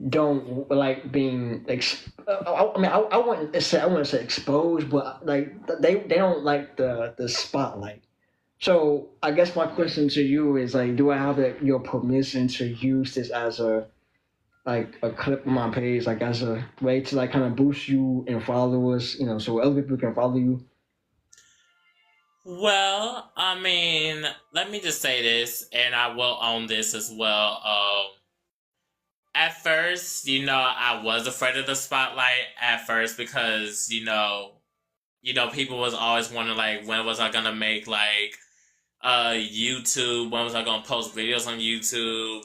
Speaker 1: don't like being I mean I wouldn't say exposed, but like they don't like the spotlight. So I guess my question to you is like, do I have your permission to use this as a clip on my page, like as a way to like kind of boost you and followers, so other people can follow you?
Speaker 2: Well, I mean, let me just say this, and I will own this as well. At first, I was afraid of the spotlight at first because people was always wondering like when was I gonna make like YouTube, when was I gonna post videos on YouTube,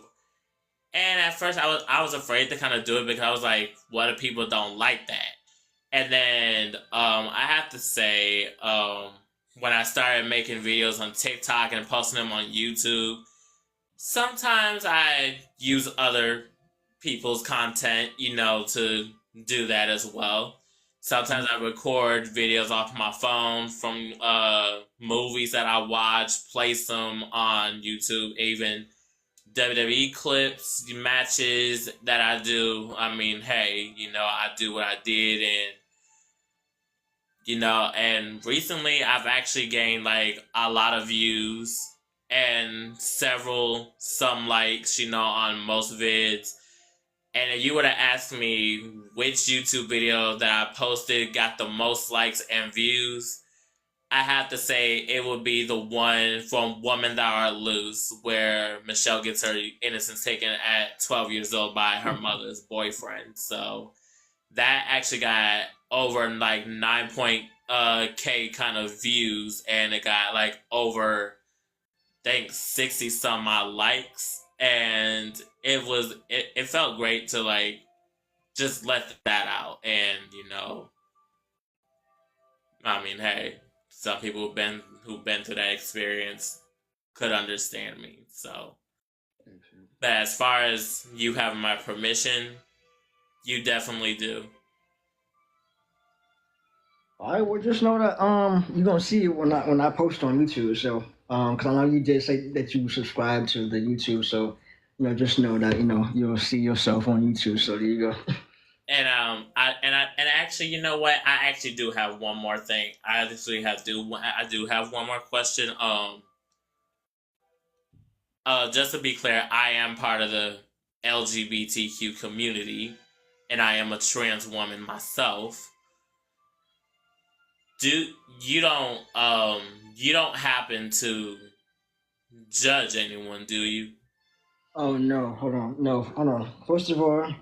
Speaker 2: and at first I was afraid to kind of do it because I was like, what if people don't like that? And then I have to say, when I started making videos on TikTok and posting them on YouTube, sometimes I use other people's content, to do that as well. Sometimes I record videos off my phone from movies that I watch, place them on YouTube, even WWE clips, matches that I do. I mean, hey, I do what I did, and recently I've actually gained like a lot of views and some likes, on most vids. And if you would have asked me which YouTube video that I posted got the most likes and views, I have to say it would be the one from Women That Are Loose, where Michelle gets her innocence taken at 12 years old by her mother's boyfriend. So that actually got over like 9 K kind of views, and it got like over I think 60 some odd likes, and it felt great to like just let that out, and I mean, hey, some people who've been through that experience could understand me. So, but as far as you having my permission, you definitely do.
Speaker 1: All right, well, just know that you're gonna see it when I post on YouTube. So because I know you did say that you subscribe to the YouTube, so just know that you'll see yourself on YouTube. So there you go.
Speaker 2: And actually, you know what? I actually do have one more thing. I do have one more question. Just to be clear, I am part of the LGBTQ community, and I am a trans woman myself. Do you don't happen to judge anyone, do you?
Speaker 1: Oh no, hold on, no, hold on. First of all,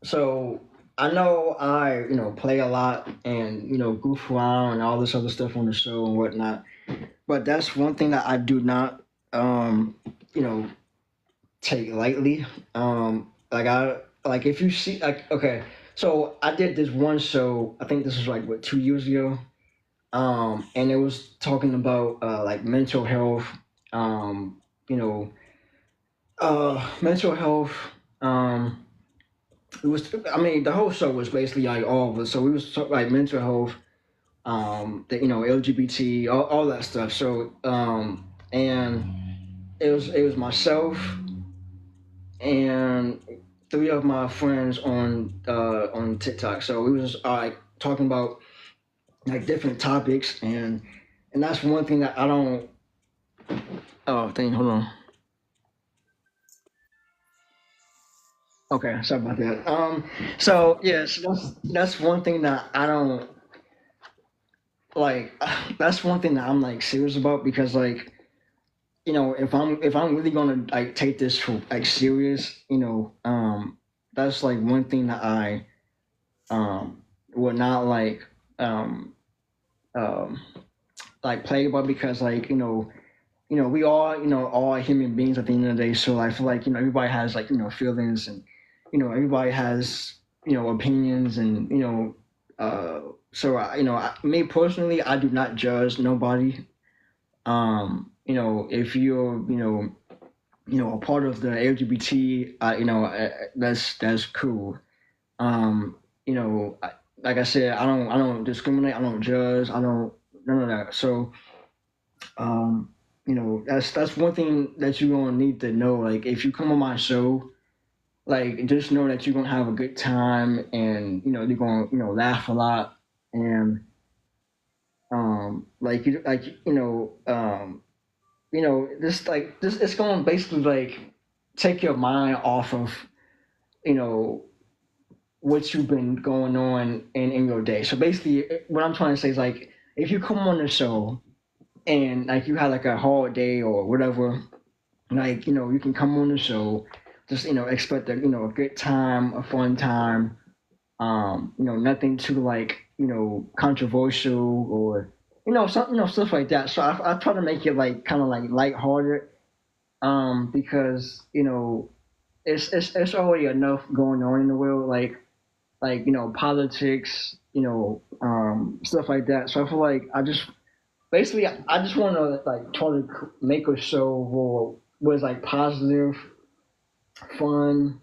Speaker 1: so I know I play a lot and goof around and all this other stuff on the show and whatnot. But that's one thing that I do not you know take lightly. Like if you see like okay, so I did this one show. I think this was like what 2 years ago. And it was talking about like mental health. You know, mental health. Um, it was. I mean, the whole show was basically like all of it. So we was talking like mental health. LGBT, all that stuff. So and it was myself and three of my friends on TikTok. So we was like talking about like different topics and that's one thing that I don't. Oh, thing. Hold on. Okay, sorry about that. So yes, that's one thing that I don't like. That's one thing that I'm like serious about because like if I'm really gonna like take this for like serious, that's like one thing that I would not um um like play about because like we all all human beings at the end of the day. So I feel like everybody has like feelings and everybody has opinions and so me personally I do not judge nobody. If you're a part of the LGBT, that's cool. Um, like I said, I don't discriminate, I don't judge, I don't none of that. So that's one thing that you're gonna need to know. Like if you come on my show, like just know that you're gonna have a good time and you're gonna laugh a lot and like this like this it's gonna basically like take your mind off of you know what you've been going on in your day. So basically, what I'm trying to say is like if you come on the show and like you had like a hard day or whatever, like you can come on the show, just expect a good time, a fun time. Nothing too like controversial or something stuff like that. So I try to make it like kind of like lighthearted, because it's already enough going on in the world, like politics, stuff like that. So I feel like I just want to like try to make a show where was like positive, fun,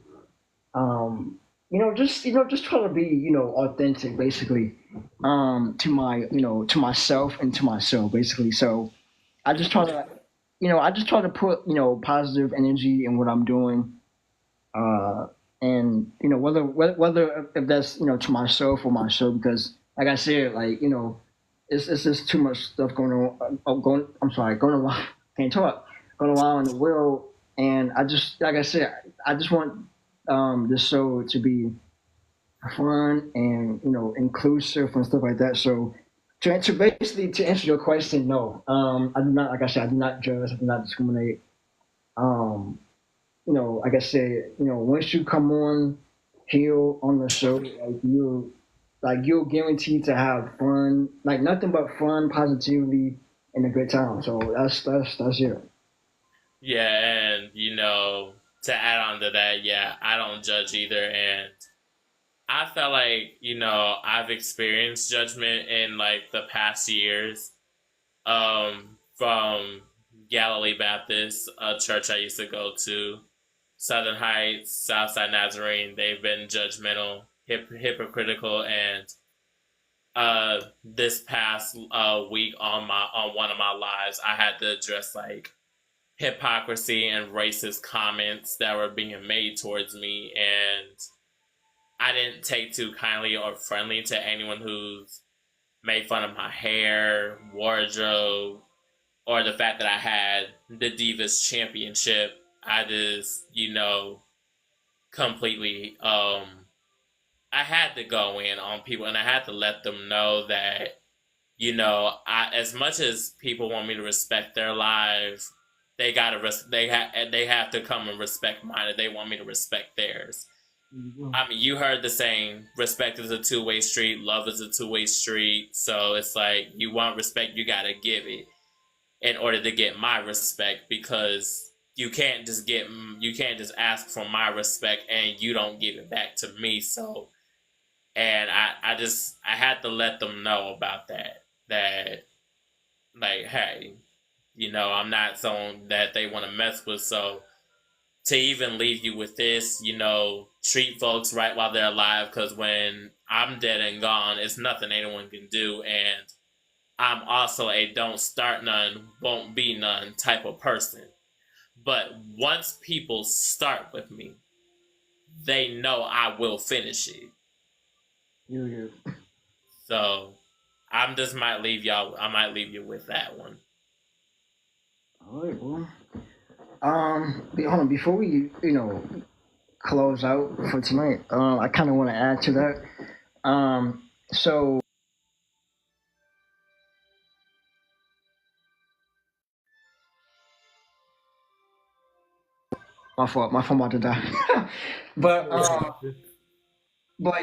Speaker 1: just try to be authentic basically, to myself and to myself basically. So I just try to put positive energy in what I'm doing, uh, and whether if that's to myself or my show because like I said, like it's just too much stuff going on. Going I'm sorry, going around. Can't talk. Going around in the world, and I just like I said, I just want the show to be fun and inclusive and stuff like that. So To answer your question, no. I do not, like I said, I do not judge, I do not discriminate. Um, like I said, once you come on here on the show, you're guaranteed to have fun, like nothing but fun, positivity, and a good time. So that's it.
Speaker 2: Yeah, and to add on to that, yeah, I don't judge either, and I felt like I've experienced judgment in like the past years, from Galilee Baptist, a church I used to go to, Southern Heights, Southside Nazarene. They've been judgmental, hypocritical, and this past week on one of my lives, I had to address like hypocrisy and racist comments that were being made towards me, and I didn't take too kindly or friendly to anyone who's made fun of my hair, wardrobe, or the fact that I had the Divas Championship. I just, completely, I had to go in on people, and I had to let them know that, as much as people want me to respect their lives, they have to come and respect mine if they want me to respect theirs. I mean, you heard the saying, respect is a two-way street, love is a two-way street. So it's like, you want respect, you gotta give it in order to get my respect, because you can't just ask for my respect and you don't give it back to me. So, and I had to let them know about that, like, hey, I'm not someone that they want to mess with. So to even leave you with this, treat folks right while they're alive, because when I'm dead and gone, it's nothing anyone can do. And I'm also a don't start none, won't be none type of person. But once people start with me, they know I will finish it.
Speaker 1: Yeah.
Speaker 2: So I might leave you with that one.
Speaker 1: All right. Well, hold on. Before we, close out for tonight, I kind of want to add to that. So my phone about to die. but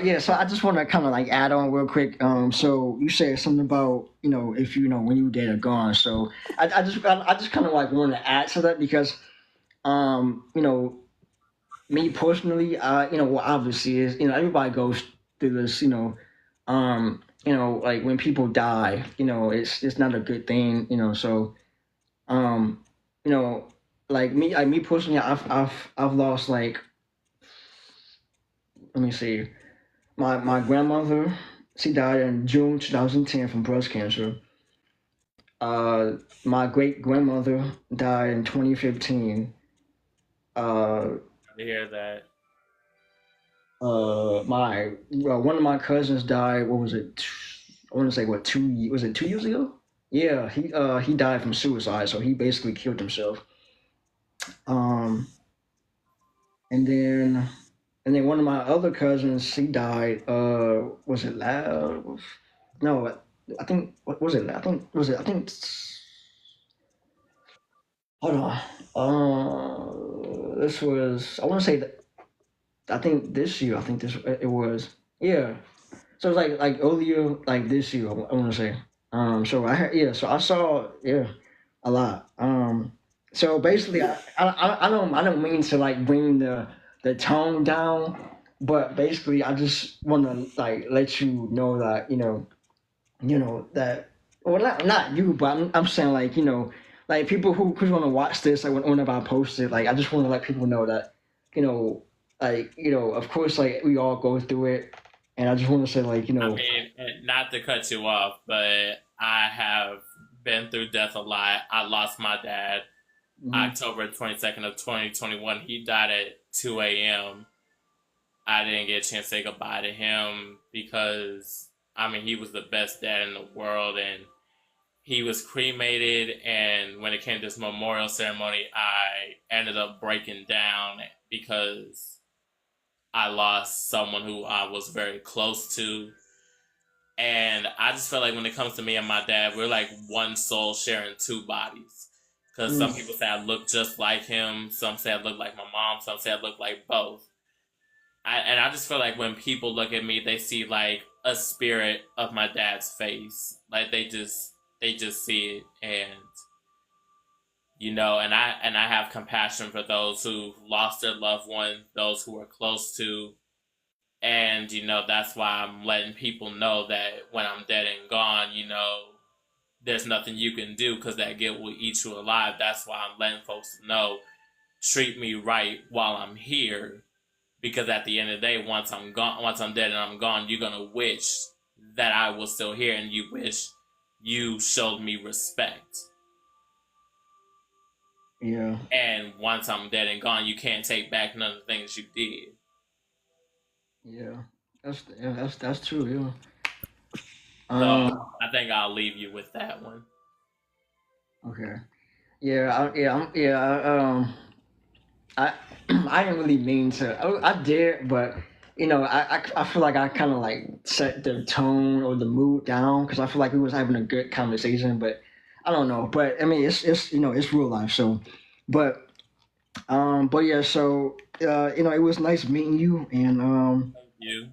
Speaker 1: yeah, so I just want to kind of like add on real quick. So you said something about if when you dead or gone. So I just kind of like want to add to that because me personally, well, obviously is everybody goes through this, like when people die, it's not a good thing, so um, you know, like me personally, I've lost like let me see, my grandmother, she died in June 2010 from breast cancer. My great grandmother died in 2015. Uh,
Speaker 2: To hear that.
Speaker 1: my one of my cousins died. What was it? I want to say what was it 2 years ago? Yeah, he died from suicide. So he basically killed himself. Um, and then one of my other cousins, she died. Was it last? No, I think what was it? I think was it? I think hold on. This was I want to say that I think this year. I think this it was yeah. So it's like earlier like this year. I want to say. So I heard, yeah. So I saw yeah a lot. So basically I don't mean to like bring the tone down, but basically I just want to like let you know that that well not you, but I'm saying like like people who's gonna watch this like whenever I post it, like I just want to let people know that you know like of course like we all go through it, and I just want to say like
Speaker 2: I mean, not to cut you off, but I have been through death a lot. I lost my dad
Speaker 1: mhm,
Speaker 2: October 22nd of 2021. He died at 2 a.m. I didn't get a chance to say goodbye to him because, I mean, he was the best dad in the world, and he was cremated. And when it came to this memorial ceremony, I ended up breaking down because I lost someone who I was very close to. And I just feel like when it comes to me and my dad, we're like one soul sharing two bodies. Because some
Speaker 1: Mm,
Speaker 2: people say I look just like him, some say I look like my mom, some say I look like both. And I just feel like when people look at me, they see like a spirit of my dad's face. Like they just see it, and and I have compassion for those who lost their loved one, those who are close to, and that's why I'm letting people know that when I'm dead and gone, there's nothing you can do because that guilt will eat you alive. That's why I'm letting folks know, treat me right while I'm here, because at the end of the day, once I'm gone, once I'm dead and I'm gone, you're gonna wish that I was still here, and you wish you showed me respect.
Speaker 1: yeah,
Speaker 2: And once I'm dead and gone, you can't take back none of the things you did.
Speaker 1: yeah. That's true. Yeah.
Speaker 2: So
Speaker 1: Um.
Speaker 2: I think I'll leave you with that one.
Speaker 1: Okay. Yeah. I I didn't really mean to. I did, but I feel like I kind of like set the tone or the mood down because I feel like we was having a good conversation, but I don't know. But I mean, it's it's real life, so. But yeah, so it was nice meeting you,
Speaker 2: Thank you.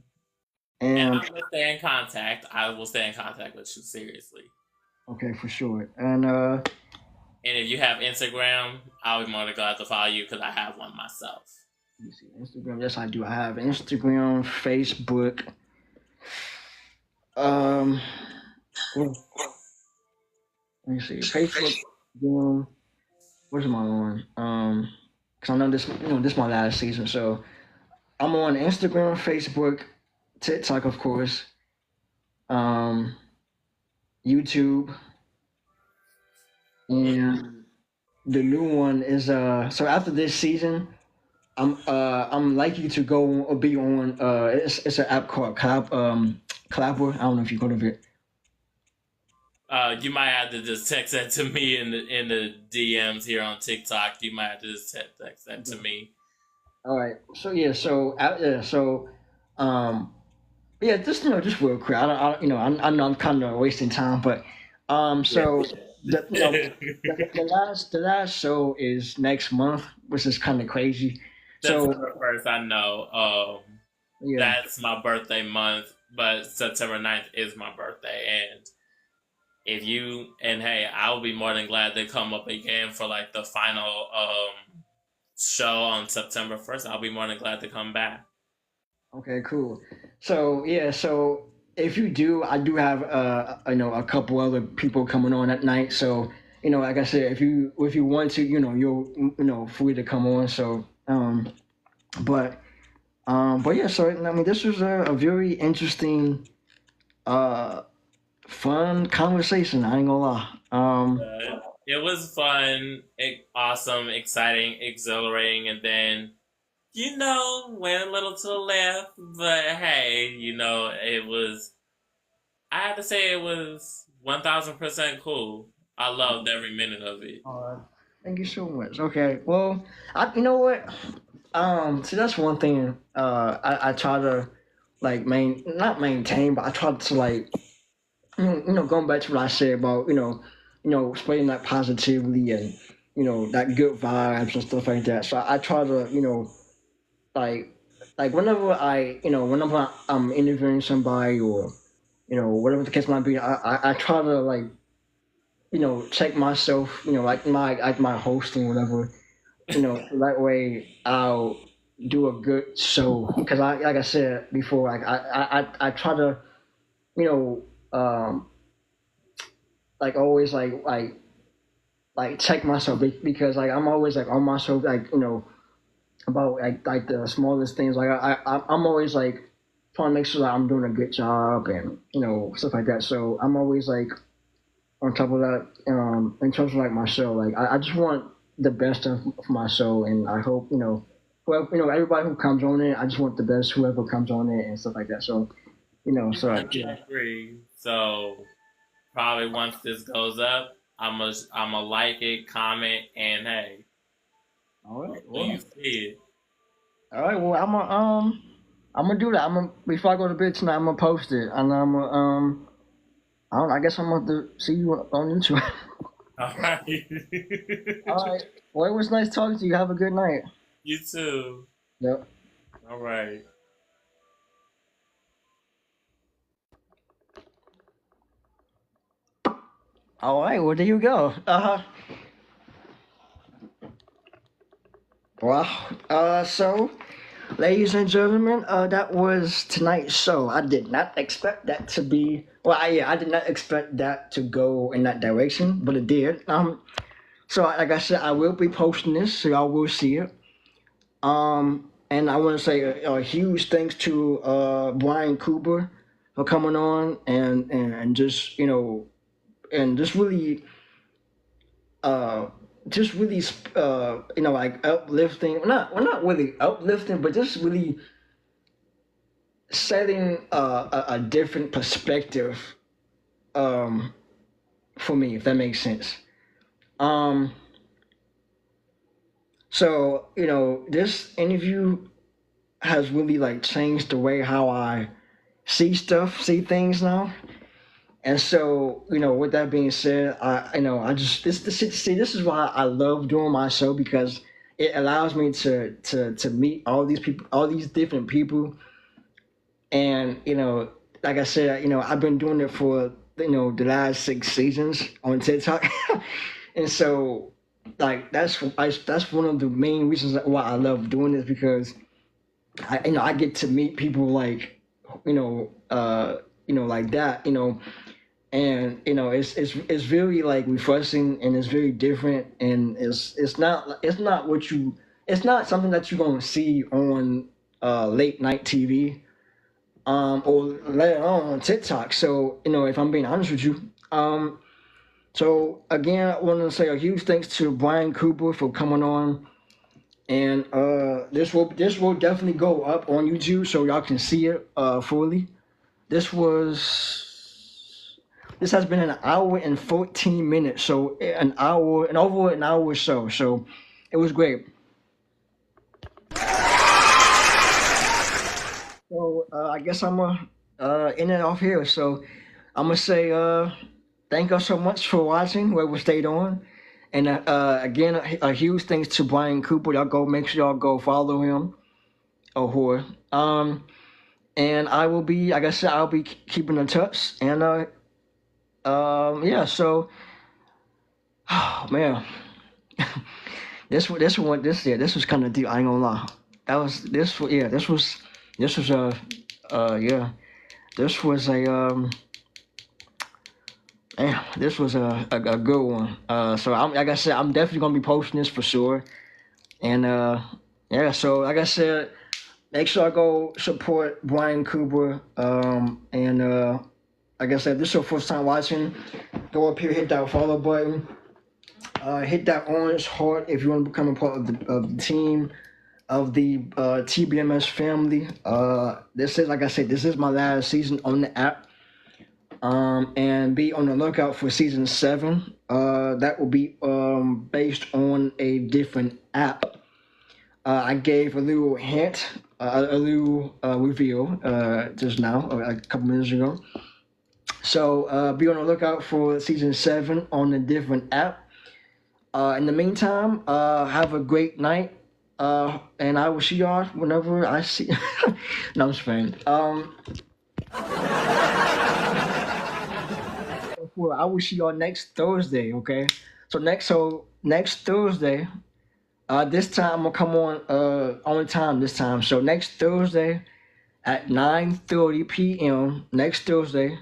Speaker 2: And
Speaker 1: and
Speaker 2: I'm gonna stay in contact. I will stay in contact with you seriously.
Speaker 1: okay, for sure, and
Speaker 2: And if you have Instagram, I'll be more than glad to follow you because I have one myself.
Speaker 1: let me see Instagram. Yes, I do. I have Instagram, Facebook. Um, well, let me see, Facebook. Where's my on? Cause I know this is my last season, so I'm on Instagram, Facebook, TikTok, of course, um, YouTube, and the new one is So after this season, I'm likely to go or be on it's an app called Clapper. I don't know if you heard of it.
Speaker 2: You might have to just text that to me in the DMs here on TikTok. You might have to just text that to me.
Speaker 1: All right. So yeah. Um, yeah. Just just real quick. I know I'm kind of wasting time, but so the you know the last show is next month, which is kind of crazy. So
Speaker 2: September 1st, I know.
Speaker 1: yeah.
Speaker 2: That's my birthday month, but September 9th is my birthday. And if you, and hey, I'll be more than glad to come up again for like the final show on September 1st. I'll be more than glad to come back.
Speaker 1: Okay. Cool. So yeah. So if you do, I do have a couple other people coming on that night. So like I said, if you want to, you're free to come on. So but yeah. So I mean, this was a very interesting, uh, fun conversation. I ain't gonna lie.
Speaker 2: It was fun, awesome, exciting, exhilarating, and then went a little to the left, but hey, it was. I have to say it was 1,000% cool. I loved every minute of it.
Speaker 1: Thank you so much. Okay. Well, you know what? So that's one thing. I try to like not maintain, but I try to like going back to what I said about spreading that positivity and that good vibes and stuff like that. So I try to like whenever I'm interviewing somebody or whatever the case might be, I try to like check myself, like my hosting, whatever, so that way I'll do a good show. Because like I said before, like I try to, you know, like always like check myself because like I'm always like on myself, like about like the smallest things. Like I'm always like trying to make sure that I'm doing a good job and stuff like that. So I'm always like on top of that, in terms of like my show, like I just want the best of my show, and I hope whoever everybody who comes on it, I just want the best whoever comes on it and stuff like that. So so like, yeah.
Speaker 2: I agree. So probably once this goes up, I'm gonna like it, comment, and hey,
Speaker 1: All right,
Speaker 2: hopefully
Speaker 1: well,
Speaker 2: you see it.
Speaker 1: all right, well, I'm a I'm gonna do that. I'm gonna before I go to bed tonight. I'm gonna post it, and I'm gonna I don't. I guess I'm gonna have to see you on YouTube.
Speaker 2: All right.
Speaker 1: All right. Well, it was nice talking to you. Have a good night.
Speaker 2: You too.
Speaker 1: Yep.
Speaker 2: All right.
Speaker 1: All right. Well, there you go. Wow. So, ladies and gentlemen, that was tonight's show. I did not expect that to be. Well, I did not expect that to go in that direction, but it did. So like I said, I will be posting this, so y'all will see it. And I want to say a huge thanks to Brian Cooper for coming on and just and uh just really like uplifting, not really uplifting, but just really setting a different perspective for me, if that makes sense. Um, so this interview has really like changed the way how I see things now. And so, with that being said, I just this is why I love doing my show, because it allows me to meet all these people, all these different people, and like I said, I've been doing it for the last 6 seasons on TikTok, and so like that's one of the main reasons why I love doing this, because I get to meet people like like that, and it's very like refreshing, and it's very different, and it's not something that you're gonna see on late night TV, or let alone on TikTok. So if I'm being honest with you, so again, I want to say a huge thanks to Brian Cooper for coming on, and this will definitely go up on YouTube so y'all can see it fully. This was this has been an hour and 14 minutes, so an hour and over an hour or so. So it was great. So I guess I'm gonna end it off here. So I'm gonna say thank you so much for watching, whoever stayed on, and again a huge thanks to Brian Cooper. Y'all go make sure y'all go follow him or her. And I will be, like I said, I'll be keeping in touch, and yeah. So, oh man, this was kind of deep. I ain't gonna lie. That was this. Yeah, this was yeah. This was a damn. This was a good one. So I'm like I said, I'm definitely gonna be posting this for sure. And yeah. So like I said, make sure I go support Brian Cooper. And like I said, if this is your first time watching, go up here, hit that follow button. Hit that orange heart if you want to become a part of the team, of the TBMS family. This is, like I said, this is my last season on the app. And be on the lookout for season 7. That will be based on a different app. I gave a little hint, a little reveal just now, a couple minutes ago. So be on the lookout for season 7 on a different app. In the meantime, have a great night. And I will see y'all whenever I see. No, I'm just playing. Well, I will see y'all next Thursday. Okay. So next Thursday. This time I'm gonna come on time this time. So next Thursday at 9:30 p.m. next Thursday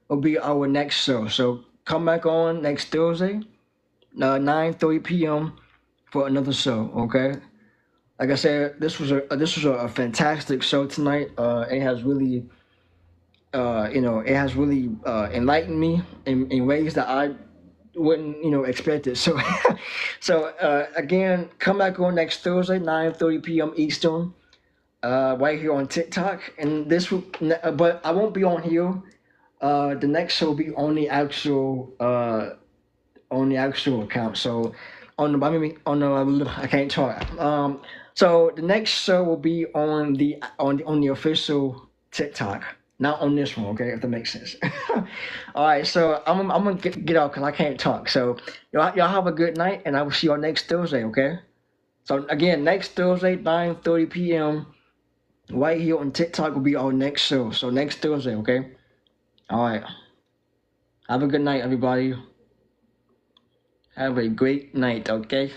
Speaker 1: will be our next show. So come back on next Thursday, 9:30 p.m. for another show. Okay. Like I said, this was a fantastic show tonight. It has really enlightened me in ways that I wouldn't expect it. So again, come back on next Thursday, 9:30 p.m. Eastern, right here on TikTok. And but I won't be on here. The next show will be on the actual account. So on the I can't talk. So the next show will be on the official TikTok, not on this one. Okay, if that makes sense. All right, so I'm gonna get out because I can't talk. So y'all have a good night, and I will see y'all next Thursday. Okay. So again, next Thursday, 9:30 p.m. right here on TikTok will be our next show. So next Thursday. Okay. All right. Have a good night, everybody. Have a great night. Okay.